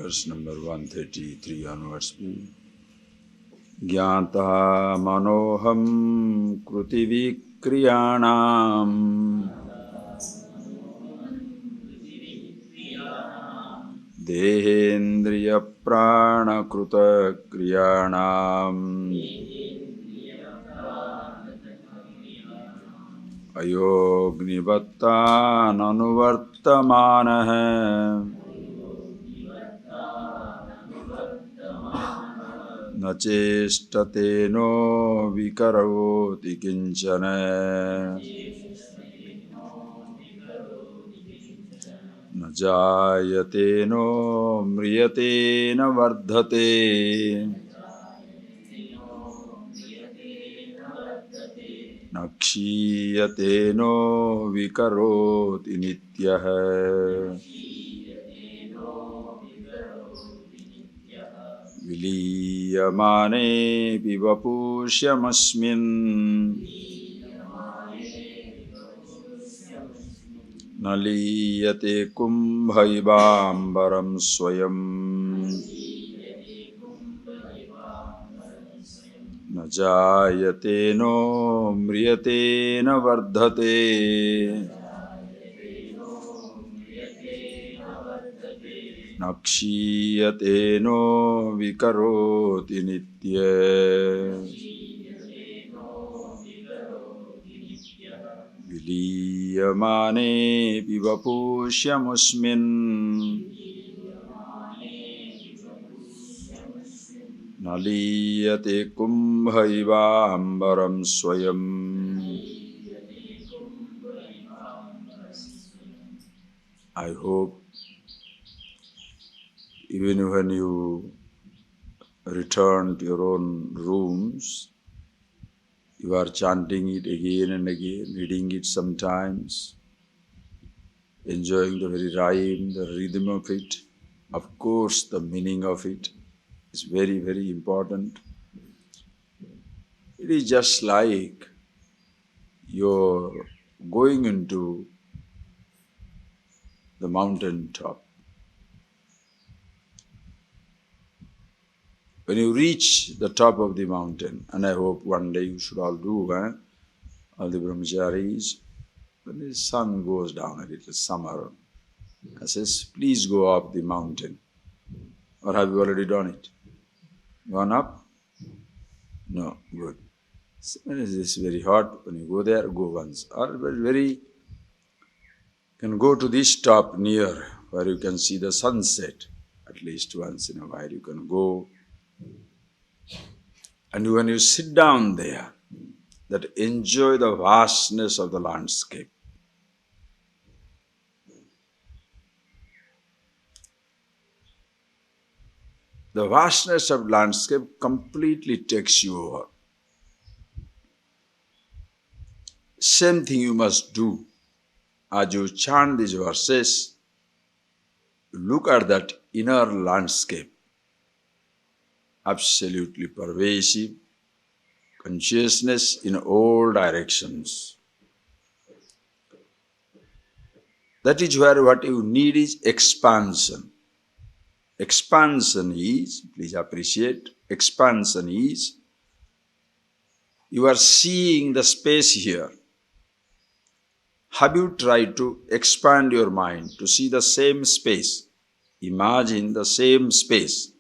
verse number 133 onwards. Gyata manoham kruti vikriyanam dehendriya prana kruta kriyanam ayognivatta nanuvartamanaha na chestate no vikaroti kinchana na jayate no mriyate na vardhate na kshiyate no vikaroti nityah viliyamane vivapusyamasmin naliyate kumbhaivambaram swayam najayate no mriyate na vardhate nakshiyate no vikaroti nityah viliyamane vivapusyamasmin naliyate kumbhaivambaram swayam. I hope even when you return to your own rooms, you are chanting it again and again, reading it sometimes, enjoying the very rhyme, the rhythm of it. Of course, the meaning of it is very, very important. It is just like you're going into the mountain top. When you reach the top of the mountain, and I hope one day you should all do, all the brahmacharis, when the sun goes down a little, summer, I says, please go up the mountain. Or have you already done it? Gone up? No, good. So when it is very hot, when you go there, go once. Or you can go to this top near where you can see the sunset. At least once in a while you can go. And when you sit down there, that enjoy the vastness of the landscape. The vastness of landscape completely takes you over. Same thing you must do. As you chant these verses, look at that inner landscape. Absolutely pervasive, consciousness in all directions. That is where what you need is expansion. Expansion is, please appreciate, expansion is, you are seeing the space here. Have you tried to expand your mind to see the same space? Imagine the same space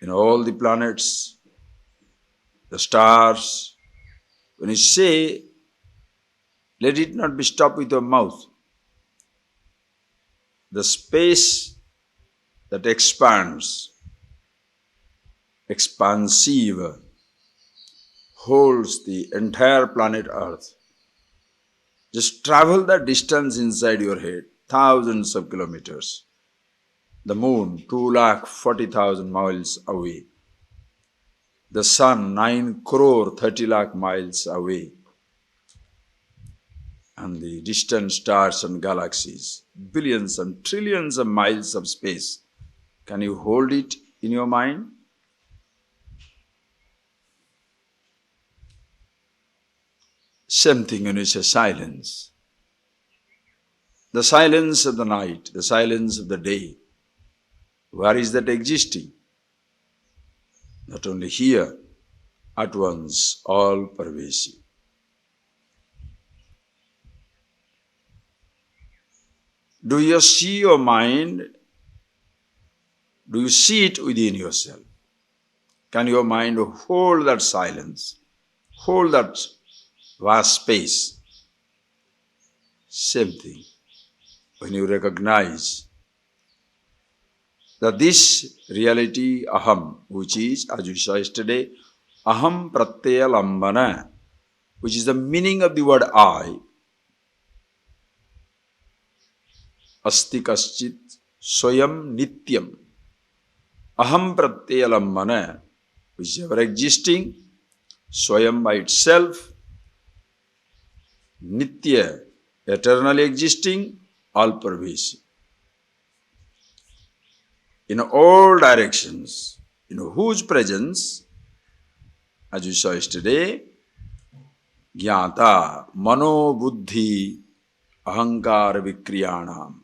in all the planets, the stars. When you say, let it not be stopped with your mouth. The space that expands, expansive, holds the entire planet Earth. Just travel that distance inside your head, thousands of kilometers. The moon, 240,000 miles away. The sun, 9 crore 30 lakh miles away. And the distant stars and galaxies, billions and trillions of miles of space. Can you hold it in your mind? Same thing when you say silence. The silence of the night, the silence of the day. Where is that existing? Not only here, at once, all pervasive. Do you see your mind? Do you see it within yourself? Can your mind hold that silence? Hold that vast space? Same thing. When you recognize that this reality, aham, which is, as we saw yesterday, aham pratyaya lambana, which is the meaning of the word I, asti kaschit swayam nityam, aham pratyaya lambana, which is ever existing, swayam by itself, nitya, eternally existing, all pervasive. In all directions, in whose presence, as we saw yesterday, jnata, mano, buddhi, ahankara, vikriyanam.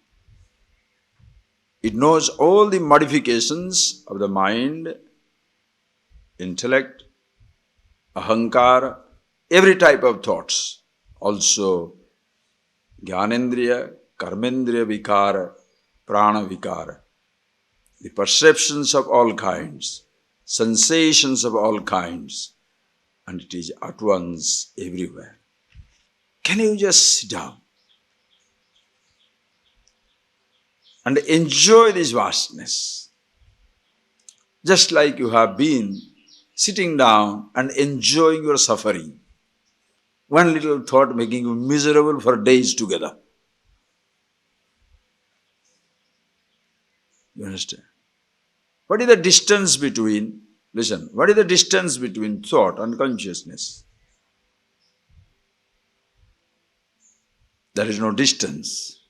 It knows all the modifications of the mind, intellect, ahankara, every type of thoughts. Also, jnanendriya, karmendriya vikara, prana vikara. The perceptions of all kinds, sensations of all kinds, and it is at once everywhere. Can you just sit down and enjoy this vastness? Just like you have been sitting down and enjoying your suffering. One little thought making you miserable for days together. You understand? What is the distance between, listen, what is the distance between thought and consciousness? There is no distance.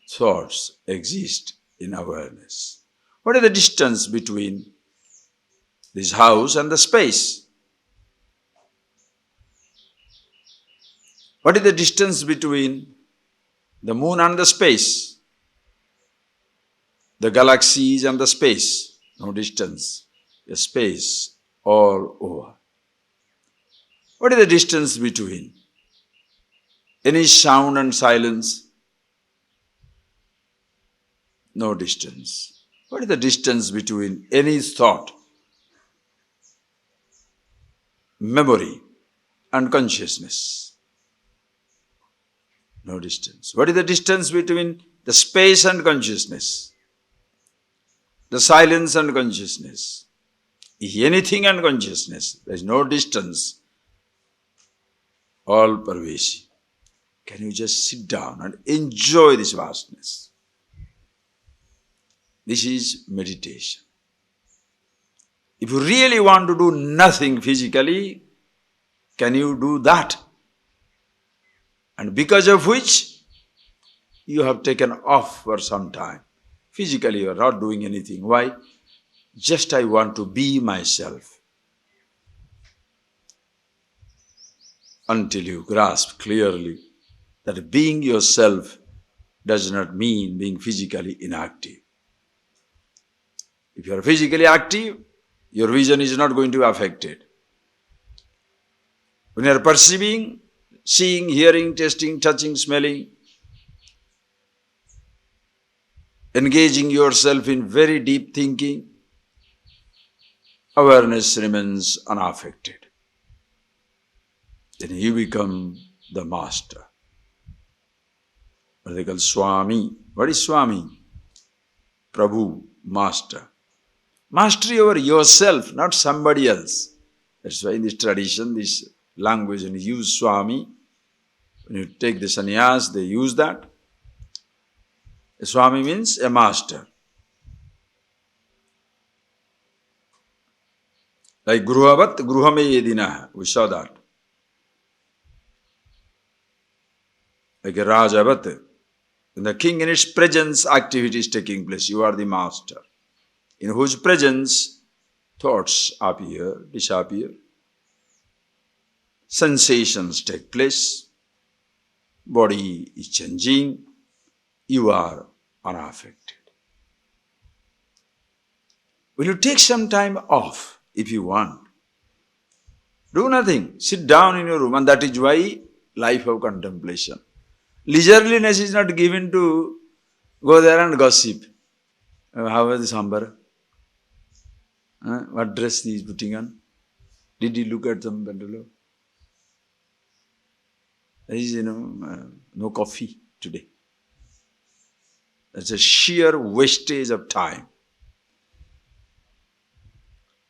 Thoughts exist in awareness. What is the distance between this house and the space? What is the distance between the moon and the space? The galaxies and the space, no distance, a space all over. What is the distance between any sound and silence? No distance. What is the distance between any thought, memory, and consciousness? No distance. What is the distance between the space and consciousness? The silence and consciousness. Anything and consciousness. There is no distance. All pervasive. Can you just sit down and enjoy this vastness? This is meditation. If you really want to do nothing physically, can you do that? And because of which, you have taken off for some time. Physically, you are not doing anything. Why? Just I want to be myself. Until you grasp clearly that being yourself does not mean being physically inactive. If you are physically active, your vision is not going to be affected. When you are perceiving, seeing, hearing, tasting, touching, smelling, engaging yourself in very deep thinking, awareness remains unaffected. Then you become the master. What they call Swami. What is Swami? Prabhu, master. Mastery over yourself, not somebody else. That's why in this tradition, this language, when you use Swami, when you take the sannyas, they use that. A Swami means a master. Like Gruhavat, Gruhame Yedinah, we saw that. Like a Rajavat, when the king in its presence activity is taking place, you are the master. In whose presence thoughts appear, disappear, sensations take place, body is changing, you are unaffected. Will you take some time off if you want? Do nothing. Sit down in your room, and that is why life of contemplation. Leisureliness is not given to go there and gossip. How was the sambar? What dress he is putting on? Did he look at some pendulum? There is, no coffee today. That's a sheer wastage of time.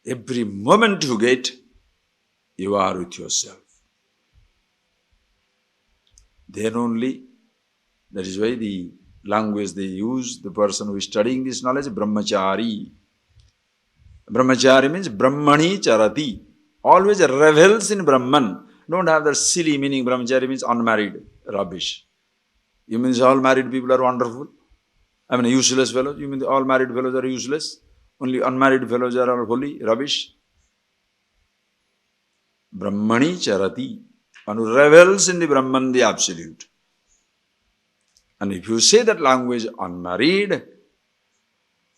Every moment you get, you are with yourself. Then only, that is why the language they use, the person who is studying this knowledge, brahmachari. Brahmachari means brahmani charati. Always revels in Brahman. Don't have that silly meaning. Brahmachari means unmarried. Rubbish. You mean all married people are wonderful? I mean useless fellows? You mean all married fellows are useless? Only unmarried fellows are all holy? Rubbish. Brahmani charati. One who revels in the Brahman, the Absolute. And if you say that language unmarried,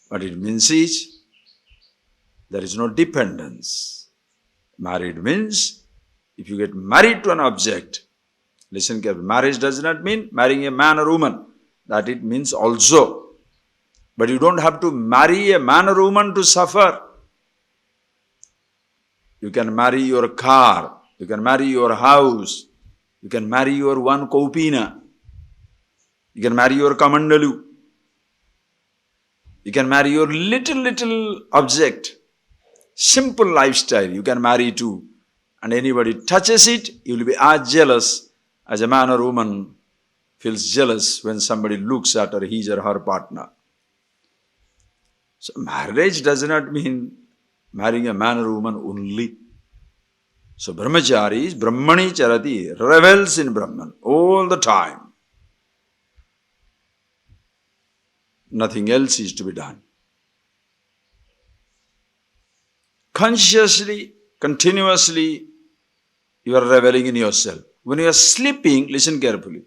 what it means is, there is no dependence. Married means, if you get married to an object, listen carefully, marriage does not mean marrying a man or woman. That it means also. But you don't have to marry a man or woman to suffer. You can marry your car, you can marry your house, you can marry your one kopina, you can marry your kamandalu, you can marry your little object. Simple lifestyle you can marry too. And anybody touches it, you will be as jealous as a man or woman feels jealous when somebody looks at his or her partner. So marriage does not mean marrying a man or woman only. So brahmachari is brahmani charati, revels in Brahman all the time. Nothing else is to be done. Consciously, continuously, you are reveling in yourself. When you are sleeping, listen carefully.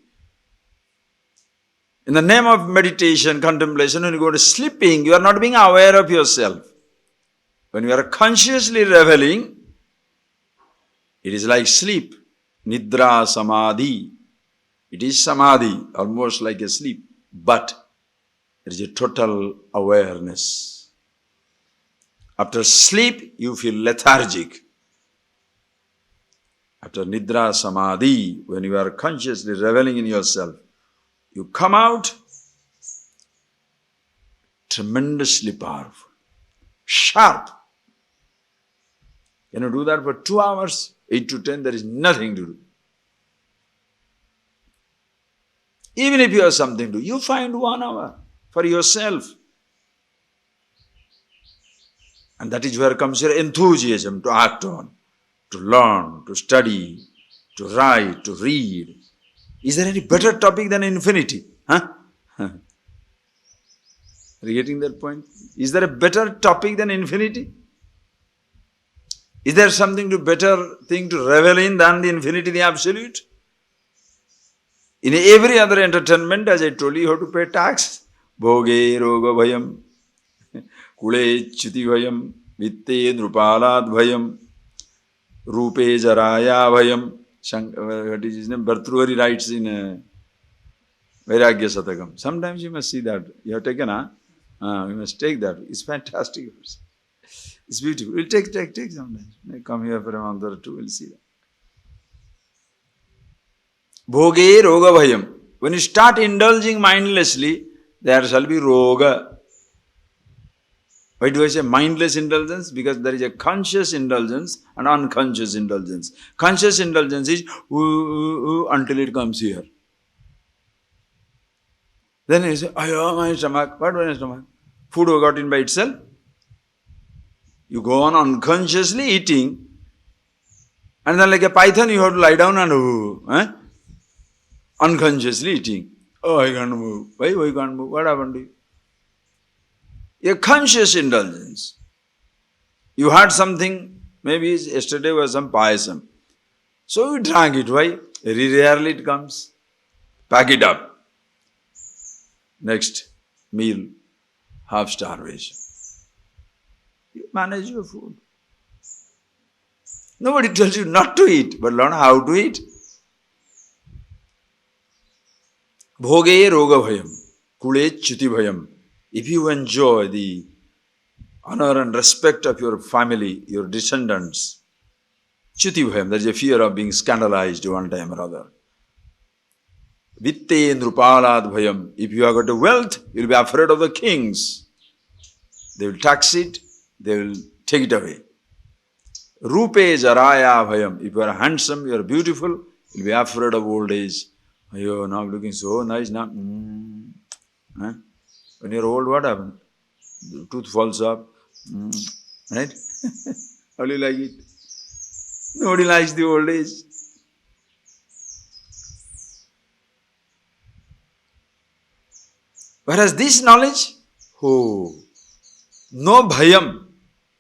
In the name of meditation, contemplation, when you go to sleeping, you are not being aware of yourself. When you are consciously reveling, it is like sleep. Nidra samadhi. It is samadhi, almost like a sleep. But there is a total awareness. After sleep, you feel lethargic. After nidra samadhi, when you are consciously reveling in yourself, you come out tremendously powerful, sharp. Can you do that for 2 hours? 8 to 10, there is nothing to do. Even if you have something to do, you find 1 hour for yourself. And that is where comes your enthusiasm to act on, to learn, to study, to write, to read. Is there any better topic than infinity? Huh? Are you getting that point? Is there a better topic than infinity? Is there something to better thing to revel in than the infinity, the absolute? In every other entertainment, as I told you, you have to pay tax. Bhoge roga bhayam, kule chuti bhayam, vitte drupalad bhayam, rupe jaraya bhayam. What is his name? Bhartrihari writes in Vairagya Satakam. Sometimes you must see that. You have taken, you must take that. It's fantastic. It's beautiful. We'll take sometimes. Come here for a month or two, we'll see that. Bhoge roga bhayam. When you start indulging mindlessly, there shall be roga. Why do I say mindless indulgence? Because there is a conscious indulgence and unconscious indulgence. Conscious indulgence is until it comes here. Then you say, oh, my stomach. What was my stomach? Food got in by itself. You go on unconsciously eating, and then like a python you have to lie down and unconsciously eating. Oh, I can't move. Why you can't move? What happened to you? A conscious indulgence. You had something, maybe yesterday was some payasam. So you drank it. Why? Very rarely it comes. Pack it up. Next meal, half starvation. You manage your food. Nobody tells you not to eat, but learn how to eat. Bhoge roga bhayam, kule chuti bhayam. If you enjoy the honor and respect of your family, your descendants, chuti bhayam, there is a fear of being scandalized one time or other. Vitte nrupalad bhayam, if you have got wealth, you will be afraid of the kings. They will tax it, they will take it away. Rupe jaraya bhayam, if you are handsome, you are beautiful, you will be afraid of old age. Ayo, now looking so nice now. Huh? When you are old, what happens? The tooth falls up. Right? How do you like it? Nobody likes the old age. Whereas this knowledge, oh, no bhayam,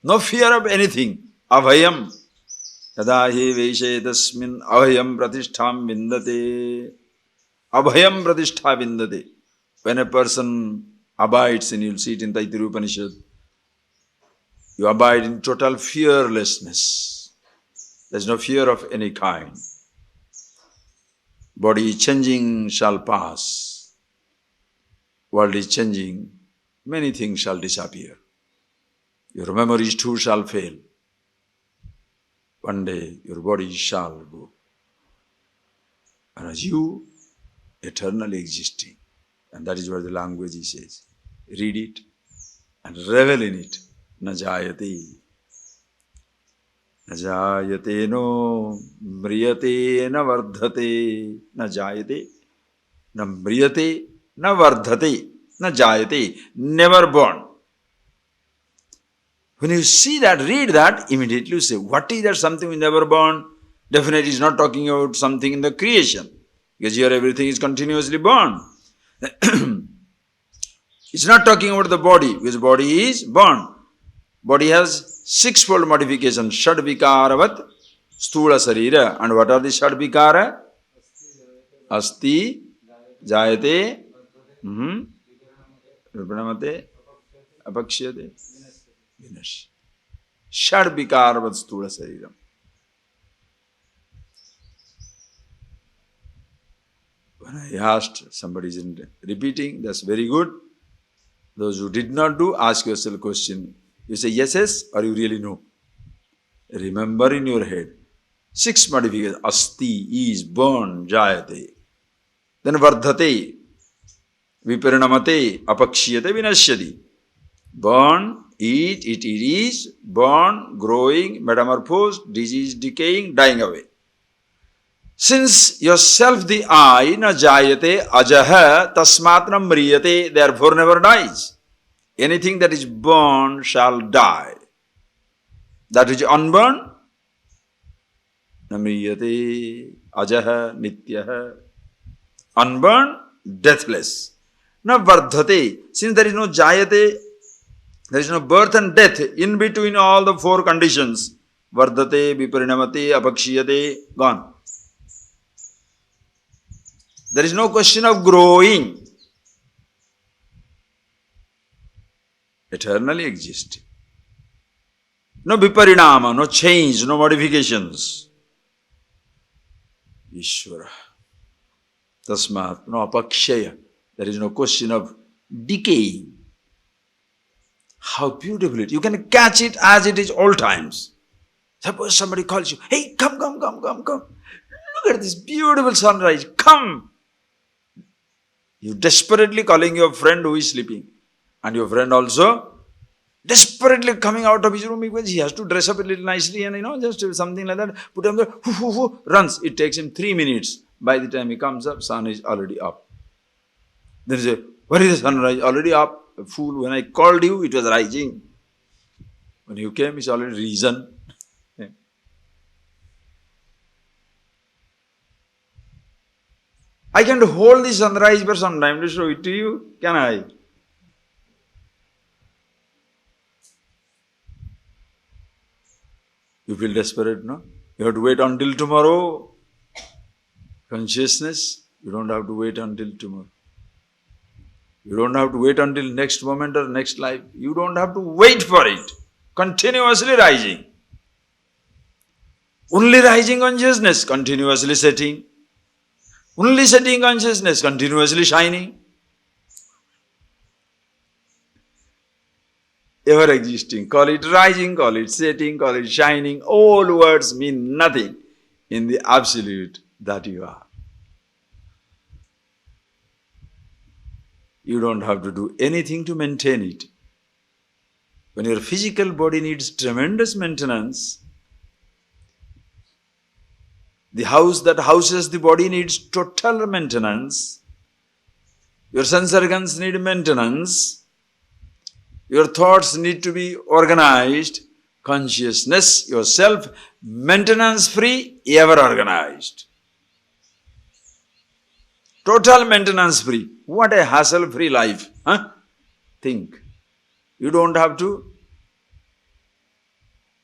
no fear of anything, abhayam. Yada hi veshe tasmin abhayam pratistham vindate. Abhayam pratishtha vindate. When a person abides, and you'll see it in Taittiriya Upanishad, you abide in total fearlessness. There's no fear of any kind. Body changing shall pass. World is changing. Many things shall disappear. Your memories too shall fail. One day your body shall go. Whereas you, eternally existing. And that is what the language says. Read it and revel in it. Na jayate. Na jayate no mriyate na vardhate. Na jayate. Na mriyate na vardhate. Na jayate. Never born. When you see that, read that, immediately you say, what is that something we never born? Definitely is not talking about something in the creation. Because here everything is continuously born. It's not talking about the body, because body is born. Body has sixfold modification. Shad vikaravat stula sarira. And what are the shad vikara? Asti, jayate, vipranamate, apakshiyate, vinash. Shad vikaravat stula sariram. When I asked, somebody isn't repeating, that's very good. Those who did not do, ask yourself a question. You say yes, yes, or you really know. Remember in your head. 6 modifications. Asti is born, jayate. Then vardhate, viparinamate, apakshiyate, vinashyati. Born, eat, it is, born, growing, metamorphosed, disease, decaying, dying away. Since yourself the I, na jayate, ajaha, tasmat na mriyate, therefore never dies. Anything that is born shall die. That which is unborn, na mriyate, ajaha, nityaha. Unborn, deathless. Na vardhate, since there is no jayate, there is no birth and death in between all the 4 conditions. Vardhate, viparinamate, apakshiyate, gone. There is no question of growing. Eternally existing. No viparinama, no change, no modifications. Ishvara. Tasmat, no apakshaya. There is no question of decaying. How beautiful it is. You can catch it as it is all times. Suppose somebody calls you, hey, come. Look at this beautiful sunrise, come. You desperately calling your friend who is sleeping. And your friend also desperately coming out of his room because he has to dress up a little nicely and just something like that. Put him there, runs. It takes him 3 minutes. By the time he comes up, sun is already up. Then he says, where is the sunrise? Already up. Fool, when I called you, it was rising. When you came, it's already risen. I can hold the sunrise for some time to show it to you. Can I? You feel desperate, no? You have to wait until tomorrow. Consciousness, you don't have to wait until tomorrow. You don't have to wait until next moment or next life. You don't have to wait for it. Continuously rising. Only rising consciousness, continuously setting. Only setting consciousness, continuously shining. Ever existing. Call it rising, call it setting, call it shining. All words mean nothing in the absolute that you are. You don't have to do anything to maintain it. When your physical body needs tremendous maintenance, the house that houses the body needs total maintenance. Your sense organs need maintenance. Your thoughts need to be organized. Consciousness, yourself, maintenance free, ever organized. Total maintenance free. What a hassle free life. Huh? Think. You don't have to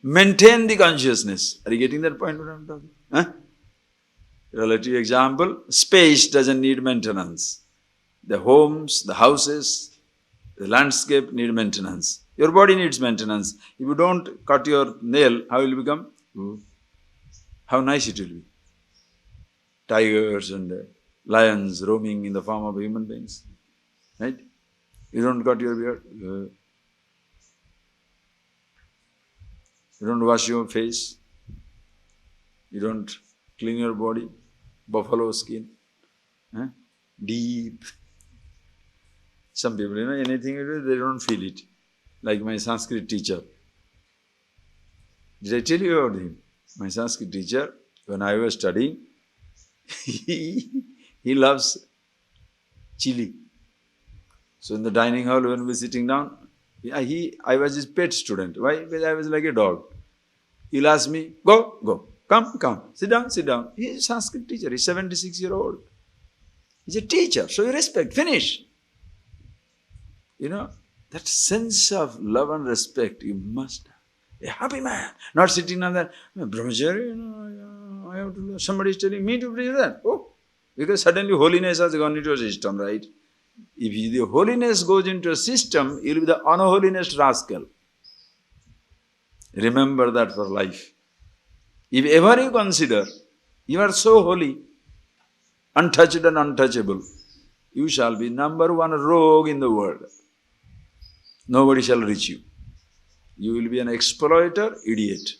maintain the consciousness. Are you getting that point what I'm talking? Huh? Relative example, space doesn't need maintenance. The homes, the houses, the landscape need maintenance. Your body needs maintenance. If you don't cut your nail, how will it become? How nice it will be. Tigers and lions roaming in the form of human beings. Right? You don't cut your beard. You don't wash your face. You don't clean your body. Buffalo skin. Deep. Some people, anything you do, they don't feel it. Like my Sanskrit teacher. Did I tell you about him? My Sanskrit teacher, when I was studying, he loves chili. So in the dining hall, when we were sitting down, I was his pet student. Why? Because I was like a dog. He'll ask me, go, come, sit down. He's a Sanskrit teacher. He's 76-year-old. He's a teacher. Show your respect. Finish. That sense of love and respect you must have. A happy man. Not sitting on that, brahmachari, I have to do. Somebody is telling me to do that. Because suddenly holiness has gone into a system, right? If the holiness goes into a system, you'll be the unholiness rascal. Remember that for life. If ever you consider you are so holy, untouched and untouchable, you shall be number one rogue in the world. Nobody shall reach you. You will be an exploiter, idiot.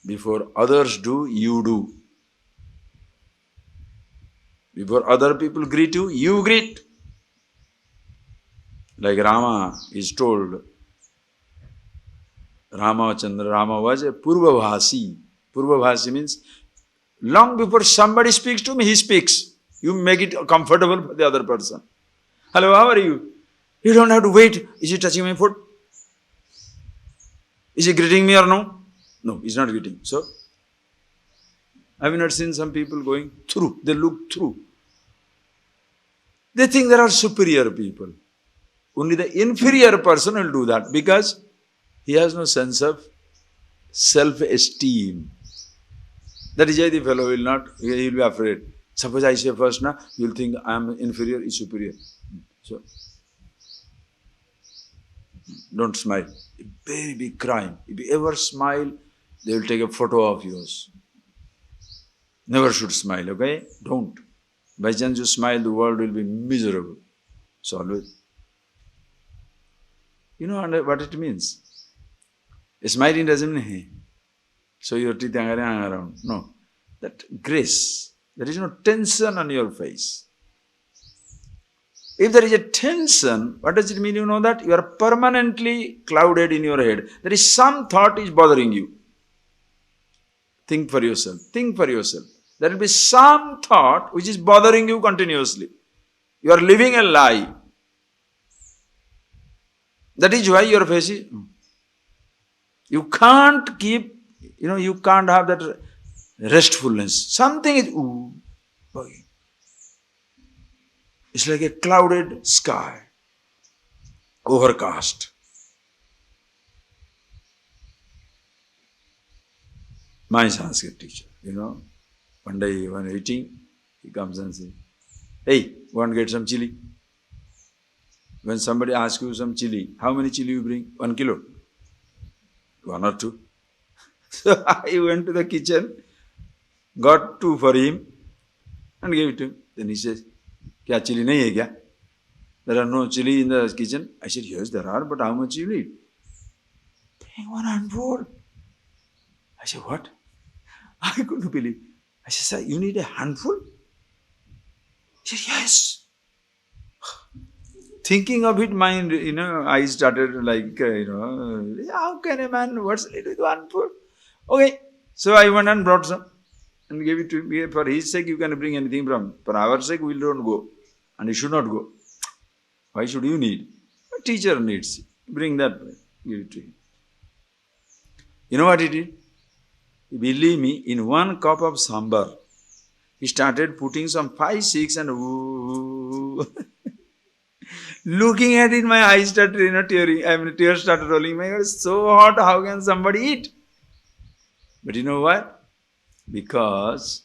Before others do, you do. Before other people greet you, you greet. Like Rama is told, Rama was a Purvabhasi. Purvabhasi means long before somebody speaks to me, he speaks. You make it comfortable for the other person. Hello, how are you? You don't have to wait. Is he touching my foot? Is he greeting me or no? No, he's not greeting. So, have you not seen some people going through? They look through. They think there are superior people. Only the inferior person will do that because he has no sense of self-esteem. That is why the fellow will not, he will be afraid. Suppose I say first, you will think I am inferior, he is superior. So, don't smile. A very big crime. If you ever smile, they will take a photo of yours. Never should smile, okay? Don't. By chance you smile, the world will be miserable. So always. You know what it means? Smiling doesn't mean, hey, so your teeth hang around. No. That grace. There is no tension on your face. If there is a tension, what does it mean? You know that? You are permanently clouded in your head. There is some thought is bothering you. Think for yourself. Think for yourself. There will be some thought which is bothering you continuously. You are living a lie. That is why your face is... You can't keep, you can't have that restfulness. Something is... bugging. It's like a clouded sky, overcast. My Sanskrit teacher, one day when eating, he comes and says, Hey, go and get some chili. When somebody asks you some chili, how many chili you bring? 1 kilo? 1 or 2? So I went to the kitchen, got 2 for him and gave it to him. Then he says, kya chili nahi hai kya? There are no chili in the kitchen. I said, yes, there are, but how much you need? Bring 1 handful. I said, what? I couldn't believe. I said, sir, you need a handful? He said, yes. Thinking of it, mind, I started like, how can a man, what's it with 1 food? Okay. So I went and brought some and gave it to him. For his sake, you can bring anything from. For our sake, we don't go. And you should not go. Why should you need? A teacher needs. Bring that, give it to him. You know what he did? Believe me, in 1 cup of sambar, he started putting some 5, 6 and looking at it, my eyes started, tearing. Tears started rolling. My God, it's so hot. How can somebody eat? But you know what? Because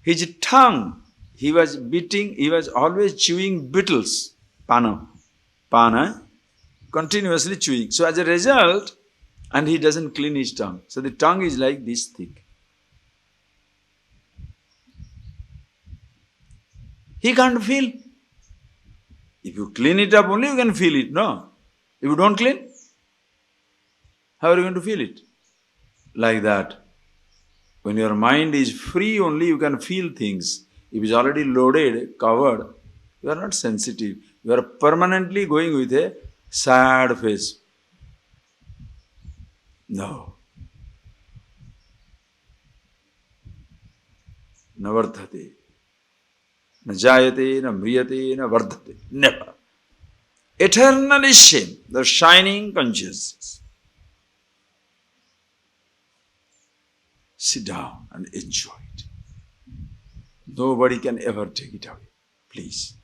his tongue, he was always chewing beetles. Pana, continuously chewing. So as a result, and he doesn't clean his tongue. So the tongue is like this thick. He can't feel. If you clean it up only, you can feel it, no? If you don't clean, how are you going to feel it? Like that. When your mind is free only, you can feel things. If it's already loaded, covered, you are not sensitive. You are permanently going with a sad face. No. Na vardhate. Na jayate, na mriyate, na vardhate. Never. Eternally same. The shining consciousness. Sit down and enjoy it. Nobody can ever take it away. Please.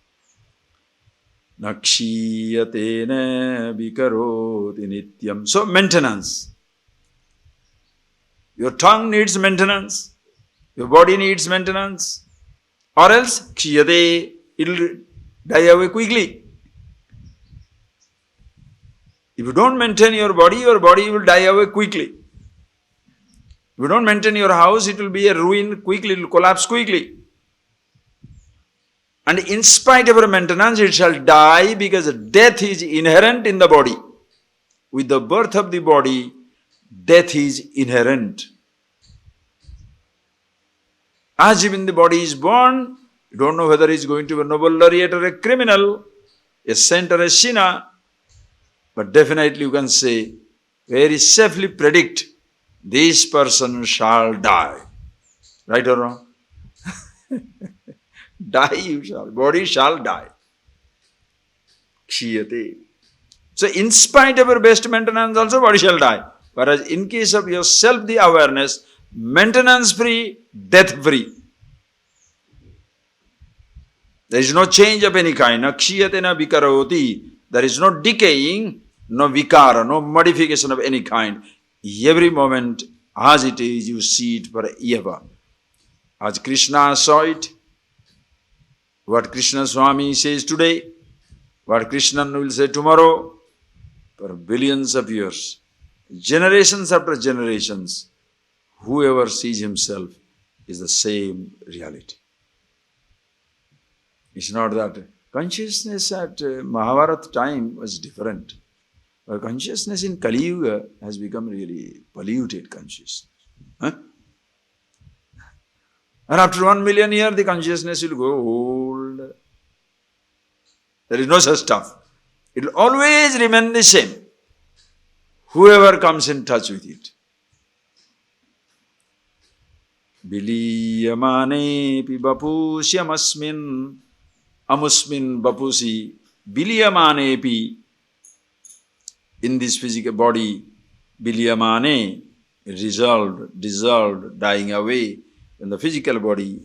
Nakshiyatena vikaroti nityam. So maintenance. Your tongue needs maintenance. Your body needs maintenance. Or else, kshiyate, it will die away quickly. If you don't maintain your body will die away quickly. If you don't maintain your house, it will be a ruin quickly, it will collapse quickly. And in spite of your maintenance, it shall die because death is inherent in the body. With the birth of the body, death is inherent. As even the body is born, you don't know whether he is going to be a Nobel laureate or a criminal, a saint or a sinner, but definitely you can say, very safely predict, this person shall die. Right or wrong? Die you shall, body shall die. Kshiyate. So in spite of your best maintenance also, body shall die. Whereas in case of yourself, the awareness, maintenance free, death free. There is no change of any kind. Nakshiyate na vikaroti. There is no decaying, no vikara, no modification of any kind. Every moment, as it is, you see it forever. As Krishna saw it, what Krishna Swami says today, what Krishna will say tomorrow, for billions of years, generations after generations, whoever sees himself is the same reality. It's not that consciousness at Mahabharata time was different. But consciousness in Kali Yuga has become really polluted consciousness. Huh? And after 1 million years, the consciousness will go old. There is no such stuff. It will always remain the same. Whoever comes in touch with it. Biliyamane pi bapusyamasmin amusmin bapusi biliyamane pi. In this physical body, biliyamane, dissolved, dying away. When the physical body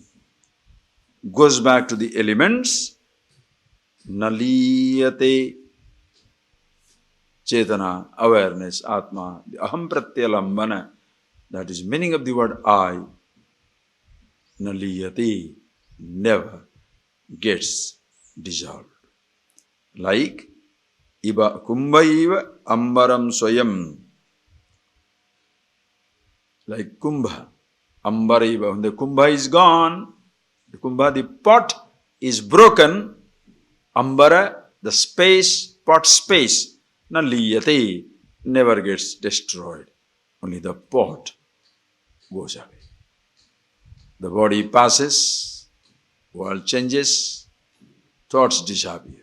goes back to the elements, naliyate, chetana, awareness, atma, the aham pratyalambana, that is meaning of the word I, naliyate, never. gets dissolved. Like Iva Kumbhaiva Ambaram Swayam. Like Kumbha. Ambaraiva. When the Kumbha is gone, the Kumbha, the pot is broken. Ambara, the space, pot space, na liyate, never gets destroyed. Only the pot goes away. The body passes, world changes, thoughts disappear.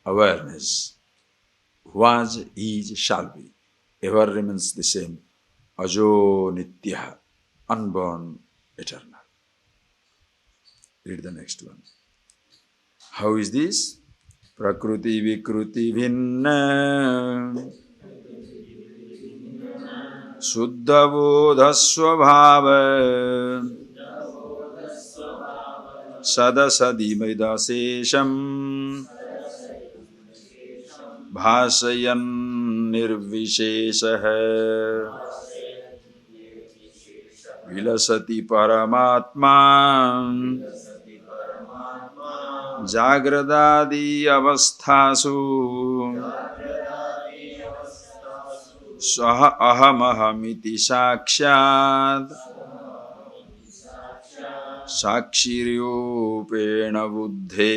Awareness, was, is, shall be, ever remains the same. Ajo nitya, unborn, eternal. Read the next one. How is this? Prakruti vikruti bhinna Suddha bodha svabhava Sadasadi maidasesham Bhasayan nirvishesha Vilasati paramatma Jagradadi avasthasu Saha ahamahamiti sakshat Sakshirupena buddhe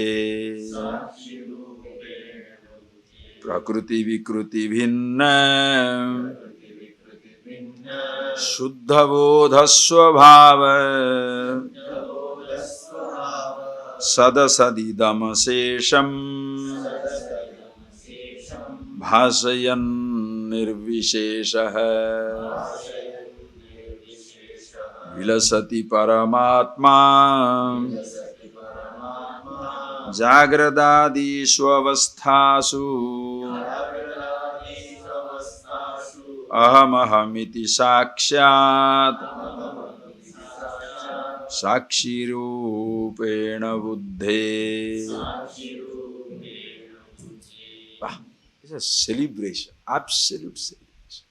Prakruti vikruti bhinna Shuddha bodha svabhava Sadasadidam Bhasayan nirvishesha Vilasati paramatma Jagradadi swavasthasu Ahamahamiti sakshat Sakshirupena buddhe. It's a celebration, absolute celebration.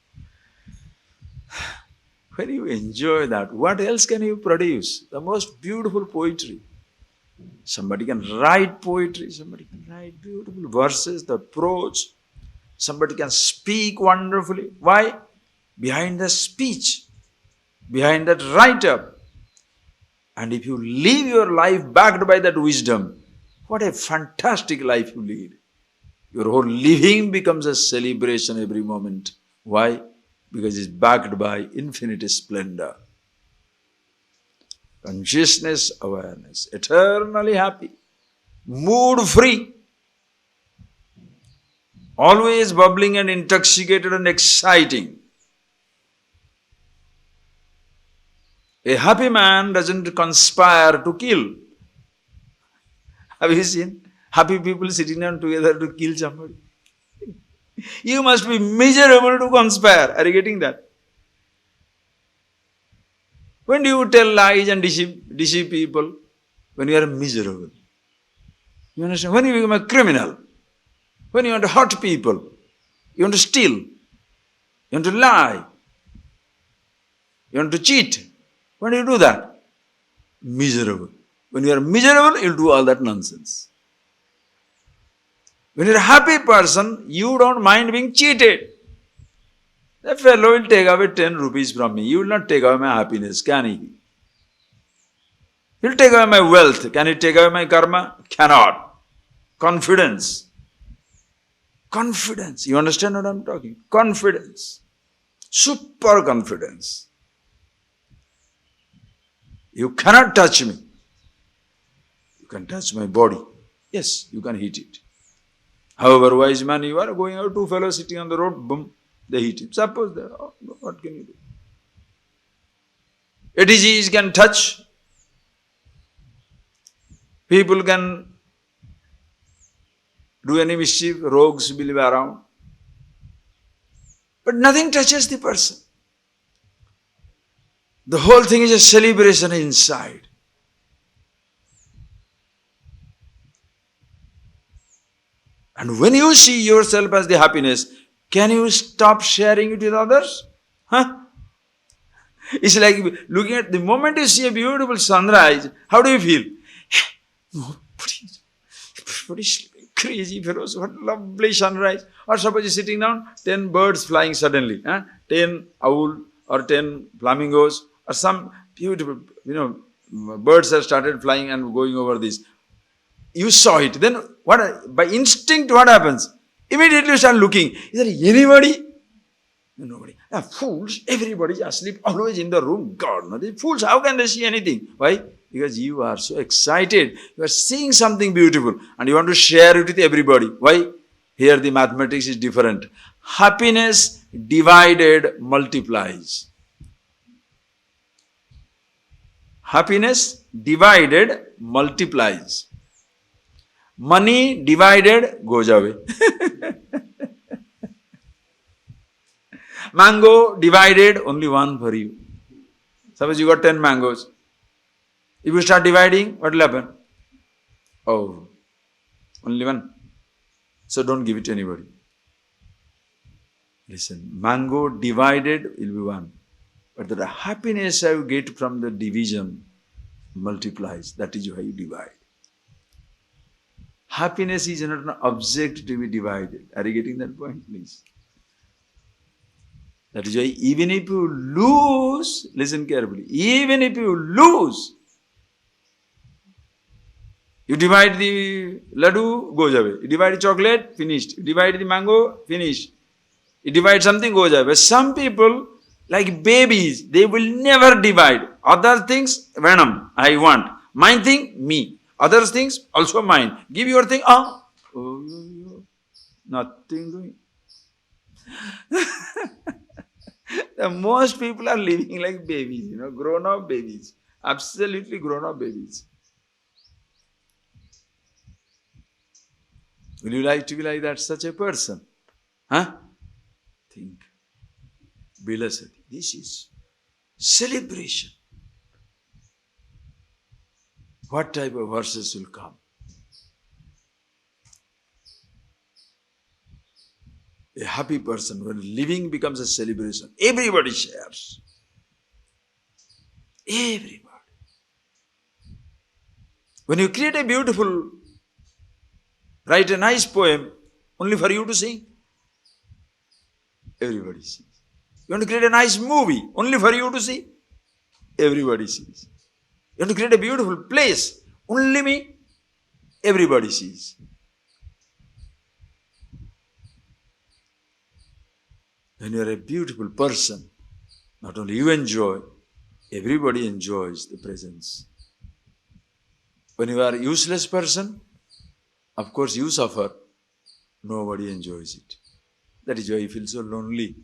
When you enjoy that, what else can you produce? The most beautiful poetry. Somebody can write poetry, somebody can write beautiful verses, the prose. Somebody can speak wonderfully. Why? Behind the speech, behind that write-up. And if you live your life backed by that wisdom, what a fantastic life you lead. Your whole living becomes a celebration every moment. Why? Because it's backed by infinite splendor. Consciousness, awareness, eternally happy, mood-free, always bubbling and intoxicated and exciting. A happy man doesn't conspire to kill. Have you seen happy people sitting down together to kill somebody? You must be miserable to conspire. Are you getting that? When do you tell lies and deceive people? When you are miserable. You understand? When you become a criminal. When you want to hurt people. You want to steal. You want to lie. You want to cheat. When do you do that? Miserable. When you are miserable, you'll do all that nonsense. When you're a happy person, you don't mind being cheated. That fellow will take away 10 rupees from me. He will not take away my happiness, can he? He'll take away my wealth. Can he take away my karma? Cannot. Confidence. Confidence. You understand what I'm talking? Confidence. Super confidence. You cannot touch me. You can touch my body. Yes, you can hit it. However wise man you are, going out, two fellows sitting on the road, boom, they hit him. Suppose they, what can you do? A disease can touch. People can do any mischief, rogues will be around. But nothing touches the person. The whole thing is a celebration inside. And when you see yourself as the happiness, can you stop sharing it with others? Huh? It's like looking at the moment you see a beautiful sunrise, how do you feel? Everybody's sleeping. Crazy fellows. What lovely sunrise. Or suppose you're sitting down, 10 birds flying suddenly. 10 owl or 10 flamingos or some beautiful, birds have started flying and going over this. You saw it. Then what? By instinct, what happens? Immediately you start looking. Is there anybody? Nobody. Fools. Everybody is asleep. Always in the room. God, no. These fools. How can they see anything? Why? Because you are so excited. You are seeing something beautiful and you want to share it with everybody. Why? Here the mathematics is different. Happiness divided multiplies. Happiness divided multiplies. Money divided goes away. Mango divided, only one for you. Suppose you got 10 mangoes. If you start dividing, what will happen? Oh, only one. So don't give it to anybody. Listen, mango divided will be one. But the happiness you get from the division multiplies. That is how you divide. Happiness is not an object to be divided. Are you getting that point, please? That is why even if you lose, listen carefully, even if you lose, you divide the laddu, goes away. You divide the chocolate, finished. You divide the mango, finished. You divide something, goes away. But some people, like babies, they will never divide. Other things, venom, I want. Mine thing, me. Other things, also mine. Give your thing, nothing doing. Most people are living like babies, grown-up babies. Absolutely grown-up babies. Will you like to be like that, such a person? Think. Blessed. This is celebration. What type of verses will come? A happy person, when living becomes a celebration, everybody shares. Everybody. When you create a beautiful, write a nice poem, only for you to sing, everybody sees. You want to create a nice movie, only for you to see, everybody sees. You want to create a beautiful place, only me, everybody sees. When you are a beautiful person, not only you enjoy, everybody enjoys the presence. When you are a useless person, of course you suffer, nobody enjoys it. That is why you feel so lonely.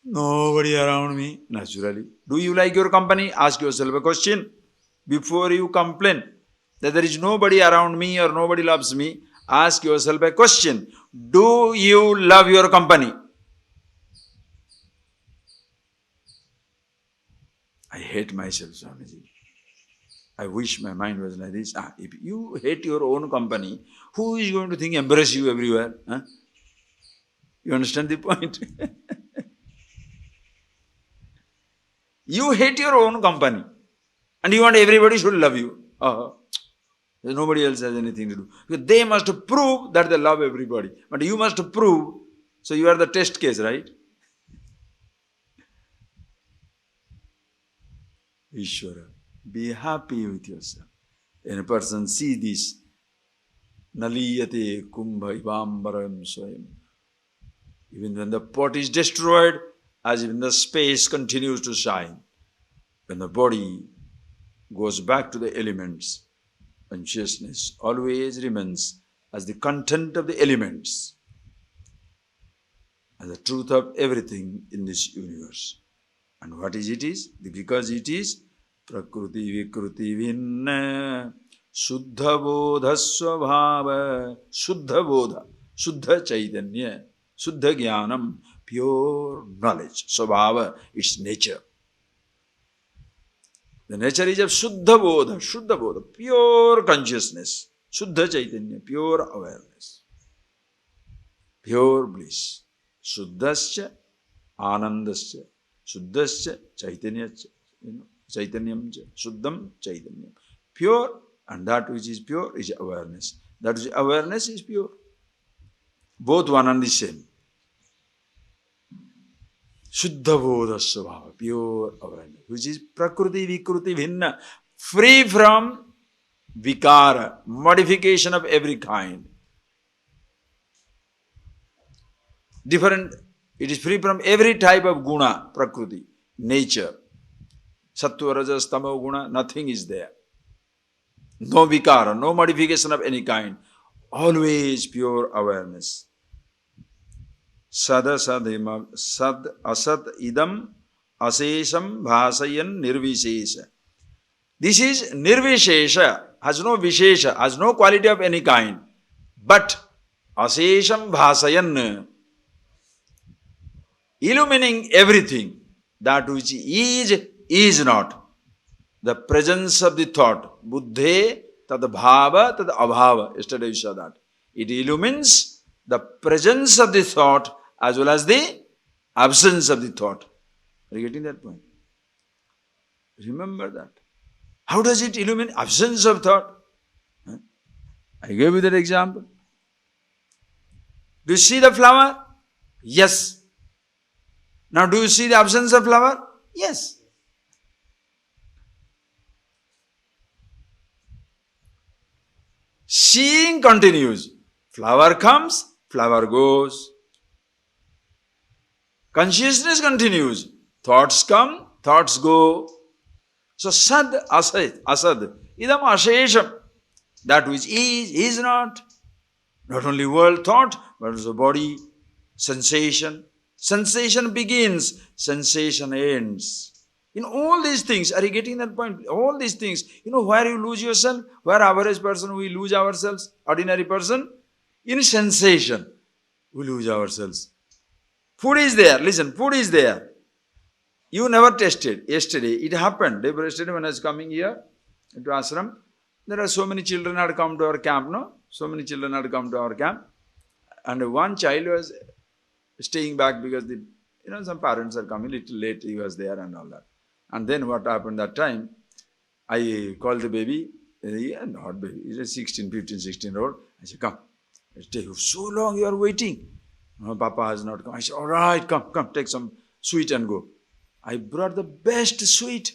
Nobody around me, naturally. Do you like your company? Ask yourself a question. Before you complain that there is nobody around me or nobody loves me, ask yourself a question. Do you love your company? I hate myself, Swamiji. I wish my mind was like this. If you hate your own company, who is going to embrace you everywhere? You understand the point? You hate your own company. And you want everybody should love you. Nobody else has anything to do. Because they must prove that they love everybody. But you must prove. So you are the test case, right? Ishvara. Be happy with yourself. When a person sees this, Naliyate kumbha ivambaram swayam. Even when the pot is destroyed, as even the space continues to shine. When the body goes back to the elements, consciousness always remains as the content of the elements, as the truth of everything in this universe. And what is it is? Because it is Prakruti Vikruti Vinna Shuddha Bodha Swabhava Shuddha Bodha Shuddha Chaitanya Shuddha Jnanam, pure knowledge. Swabhava, its nature. The nature is of Shuddha Bodha, pure consciousness. Shuddha Chaitanya, pure awareness. Pure bliss. Shuddhascha Anandascha. Shuddhascha Chaitanyascha. Chaitanyamcha. Shuddham Chaitanyam. Pure And that which is pure is awareness. That which is awareness is pure. Both one and the same. Shuddha bodha svabhava, pure awareness, which is prakriti vikruti bhinna, free from vikara, modification of every kind. Different, it is free from every type of guna, prakriti, nature. Sattva, rajas, tamo guna, nothing is there. No vikara, no modification of any kind. Always pure awareness. Sad asad idam asesham bhasayan nirvishesha. This is nirvishesha, has no vishesha, has no quality of any kind. But asesham bhasayan, illumining everything, that which is not. The presence of the thought, buddhe tad bhava tad abhava. Yesterday we saw that. It illumines the presence of the thought as well as the absence of the thought. Are you getting that point? Remember that. How does it illumine absence of thought? I gave you that example. Do you see the flower? Yes. Now do you see the absence of flower? Yes. Seeing continues. Flower comes, flower goes. Consciousness continues. Thoughts come, thoughts go. So sad, asad, idam ashesham. That which is not. Not only world thought, but also body, sensation. Sensation begins, sensation ends. In all these things, are you getting that point? All these things, where you lose yourself, where average person we lose ourselves, ordinary person, in sensation, we lose ourselves. Food is there, listen, food is there. You never tasted. Yesterday, it happened. Yesterday when I was coming here to ashram, there are so many children had come to our camp, no? So many children had come to our camp. And one child was staying back because some parents are coming little late, he was there and all that. And then what happened that time, I called the baby, not baby, he's a 16-year-old. I said, come, I said, so long you are waiting. No, Papa has not come. I said, all right, come, take some sweet and go. I brought the best sweet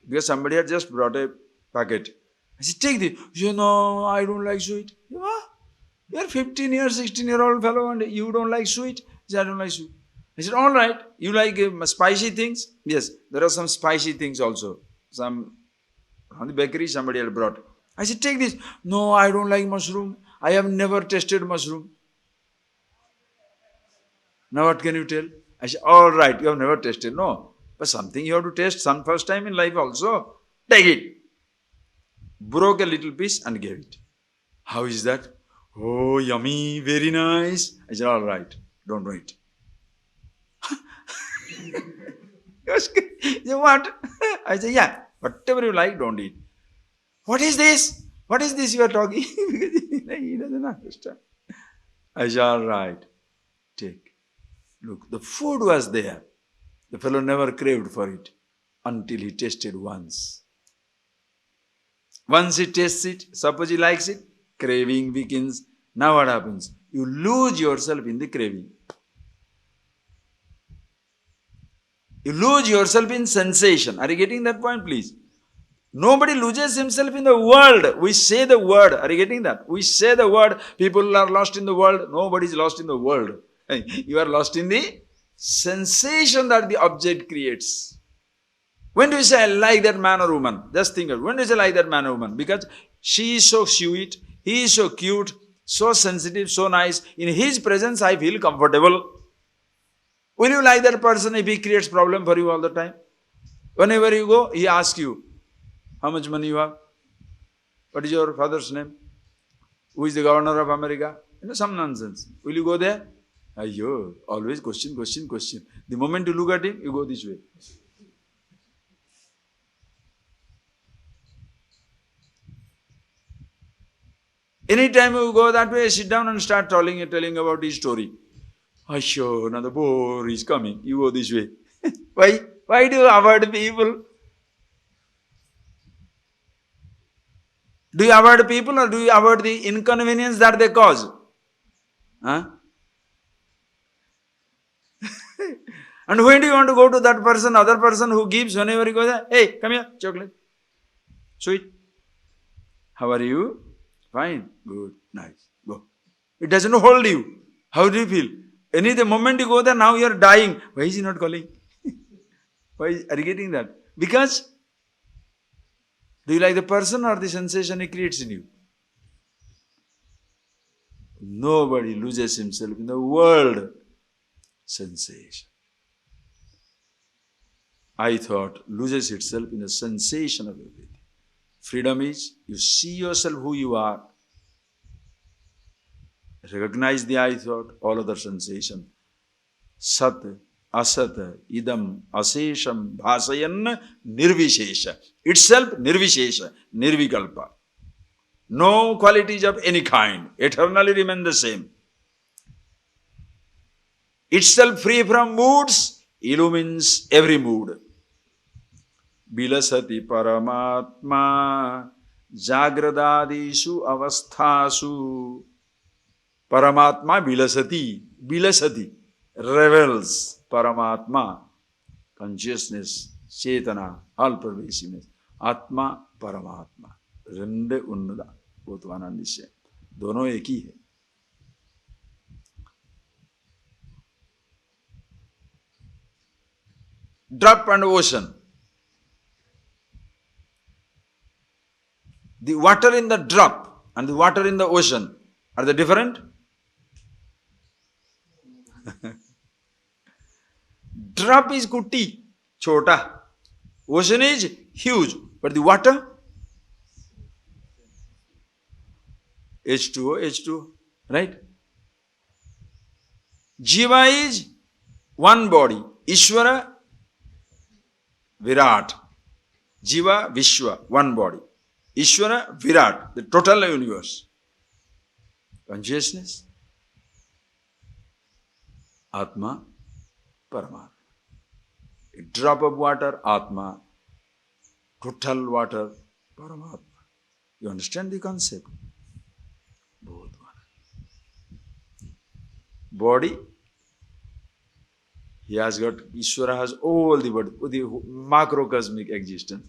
because somebody had just brought a packet. I said, take this. He said, no, I don't like sweet. You are 16-year-old fellow and you don't like sweet? He said, I don't like sweet. I said, all right, you like spicy things? Yes, there are some spicy things also. Some on the bakery somebody had brought. I said, take this. No, I don't like mushroom. I have never tasted mushroom. Now what can you tell? I said, all right, you have never tasted. No, but something you have to taste some first time in life also. Take it. Broke a little piece and gave it. How is that? Oh, yummy, very nice. I said, all right, don't wait. He said, what? I said, yeah, whatever you like, don't eat. What is this? What is this you are talking? He doesn't understand. I said, all right, take. Look, the food was there. The fellow never craved for it until he tasted once. Once he tastes it, suppose he likes it, craving begins. Now what happens? You lose yourself in the craving. You lose yourself in sensation. Are you getting that point, please? Nobody loses himself in the world. We say the word. Are you getting that? We say the word. People are lost in the world. Nobody is lost in the world. You are lost in the sensation that the object creates. When do you say, I like that man or woman? Just think of it. When do you say, I like that man or woman? Because she is so sweet, he is so cute, so sensitive, so nice. In his presence, I feel comfortable. Will you like that person if he creates problem for you all the time? Whenever you go, he asks you, how much money you have? What is your father's name? Who is the governor of America? Some nonsense. Will you go there? Ayyo, always question. The moment you look at him, you go this way. Anytime you go that way, sit down and start telling about his story. Ayyo, now the bore is coming. You go this way. Why do you avoid people? Do you avoid people or do you avoid the inconvenience that they cause? Huh? And when do you want to go to that person, other person who gives whenever you go there? Hey, come here, chocolate. Sweet. How are you? Fine. Good. Nice. Go. It doesn't hold you. How do you feel? The moment you go there, now you are dying. Why is he not calling? Why are you getting that? Because do you like the person or the sensation he creates in you? Nobody loses himself in the world. Sensation. I thought loses itself in the sensation of everything. Freedom is you see yourself who you are. Recognize the I thought, all other sensation. Sat, asat, idam, asesham, bhasayan, nirvishesha. Itself nirvishesha, nirvikalpa. No qualities of any kind. Eternally remain the same. Itself free from moods, illumines every mood. Bilasati paramatma jagradadishu avasthasu. Paramatma bilasati, revels. Paramatma, consciousness, chetana, all pervasiveness. Atma, paramatma. Rende unnada, both one and the same. दोनों एक ही है. Drop and ocean. The water in the drop and the water in the ocean, are they different? Drop is kutti, chota. Ocean is huge. But the water? H2O, right? Jiva is one body. Ishvara, Virat. Jiva, Vishwa, one body. Ishvara, Virat, the total universe. Consciousness, Atma, Paramatma. A drop of water, Atma. Total water, Paramatma. You understand the concept? Both one. Body, he has got, Ishvara has all the body, the macrocosmic existence,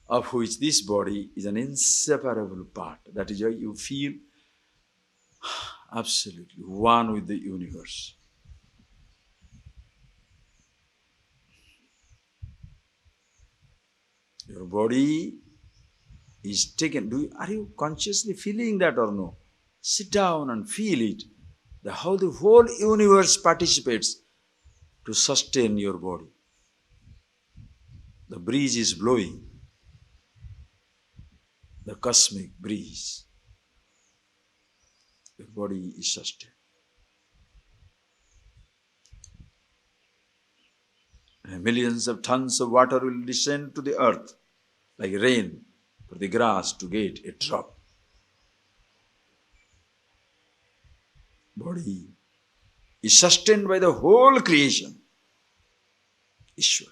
of which this body is an inseparable part. That is why you feel absolutely one with the universe. Your body is taken. Are you consciously feeling that or no? Sit down and feel it. How the whole universe participates to sustain your body. The breeze is blowing. The cosmic breeze. Your body is sustained. And millions of tons of water will descend to the earth like rain for the grass to get a drop. Body is sustained by the whole creation. Ishvara.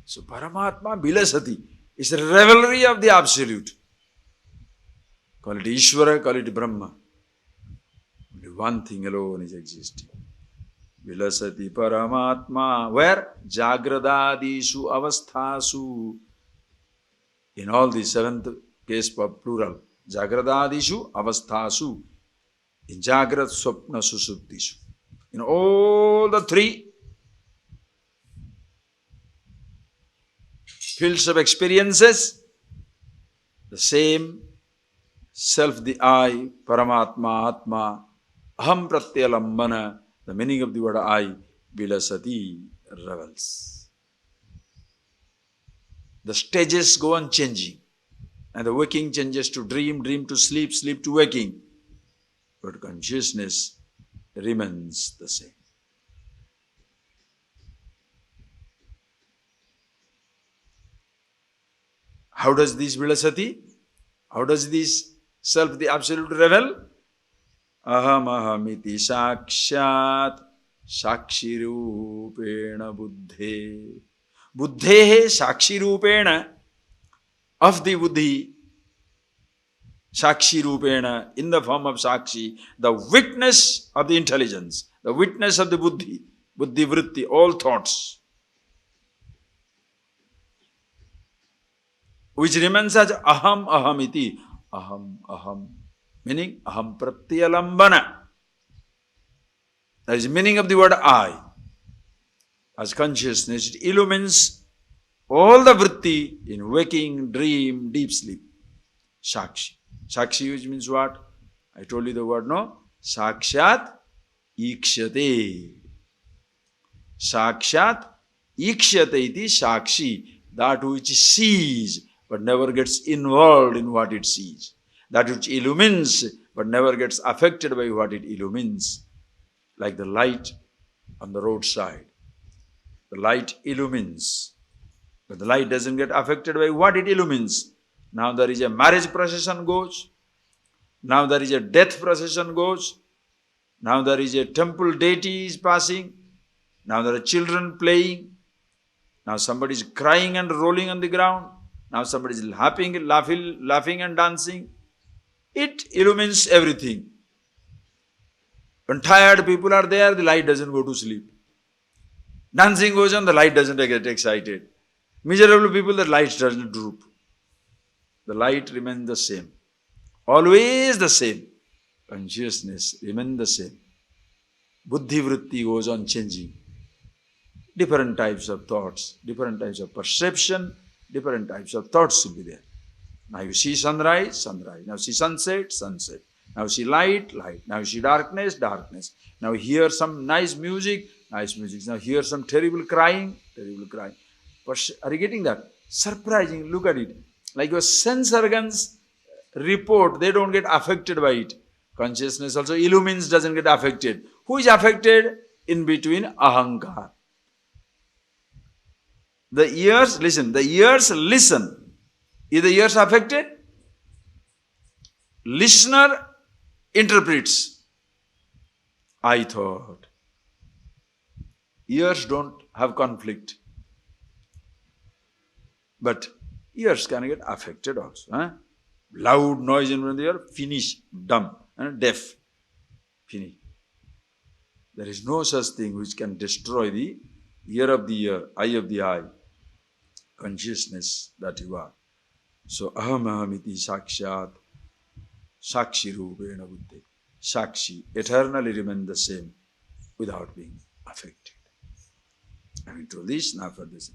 So Paramatma Bilasati is a revelry of the Absolute. Call it Ishvara, call it Brahma. Only one thing alone is existing. Vilasati Paramatma. Where? Jagradadishu avasthasu. In all the seventh case plural. Jagradadishu avasthasu. In Jagrat Swapna Susuptishu. In all the three fields of experiences, the same self, the I, Paramatma, Atma, Aham Pratyalambana, the meaning of the word I, Vilasati, revels. The stages go on changing. And the waking changes to dream, dream to sleep, sleep to waking. But consciousness remains the same. How does this Vilasati? How does this self, the Absolute, revel? Aham ahamiti sakshat sakshirupena buddhe. Buddhe sakshirupena. of the buddhi, Sakshi Rupena, in the form of Sakshi, the witness of the intelligence, the witness of the buddhi, buddhi vritti, all thoughts, which remains as aham aham iti, aham aham, meaning aham pratyalambana. That is the meaning of the word I. As consciousness, it illumines all the vritti in waking, dream, deep sleep. Sakshi. Sakshi, which means what? I told you the word, no? Sakshat ikshate. Sakshat ikshate iti sakshi. That which sees but never gets involved in what it sees. That which illumines but never gets affected by what it illumines. Like the light on the roadside. The light illumines, but the light doesn't get affected by what it illumines. Now there is a marriage procession goes. Now there is a death procession goes. Now there is a temple deity is passing. Now there are children playing. Now somebody is crying and rolling on the ground. Now somebody is laughing and dancing. It illumines everything. When tired people are there, the light doesn't go to sleep. Dancing goes on, the light doesn't get excited. Miserable people, the light doesn't droop. The light remains the same. Always the same. Consciousness remains the same. Buddhi vritti goes on changing. Different types of thoughts, different types of perception, different types of thoughts will be there. Now you see sunrise, sunrise. Now you see sunset, sunset. Now you see light, light. Now you see darkness, darkness. Now you hear some nice music, nice music. Now hear some terrible crying, terrible crying. Are you getting that? Surprising, look at it. Like your sense organs report, they don't get affected by it. Consciousness also illumines, doesn't get affected. Who is affected? In between ahankar. The ears, listen, the ears listen. Is the ears affected? Listener interprets. I thought. Ears don't have conflict. But ears can get affected also. Loud noise in front of the ear, finish, dumb, deaf, finish. There is no such thing which can destroy the ear of the ear, eye of the eye, consciousness that you are. So, aham ahamiti sakshat, sakshi rupena buddhi. Sakshi eternally remain the same without being affected. Having told this, now for this.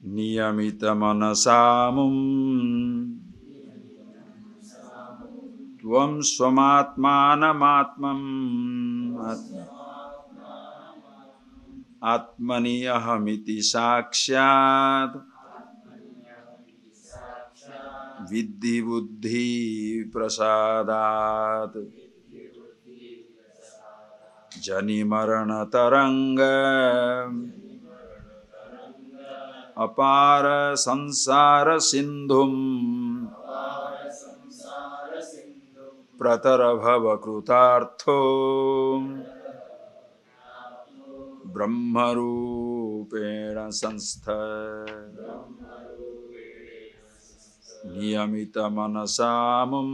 Niyamita manasamum tvam swamatmanamatmam atmani ahamiti sakshat viddhi buddhi prasadat jani marana taranga apara sansara sindhum pratara bhava krutartho brahmarupena sanstha niyamita manasamum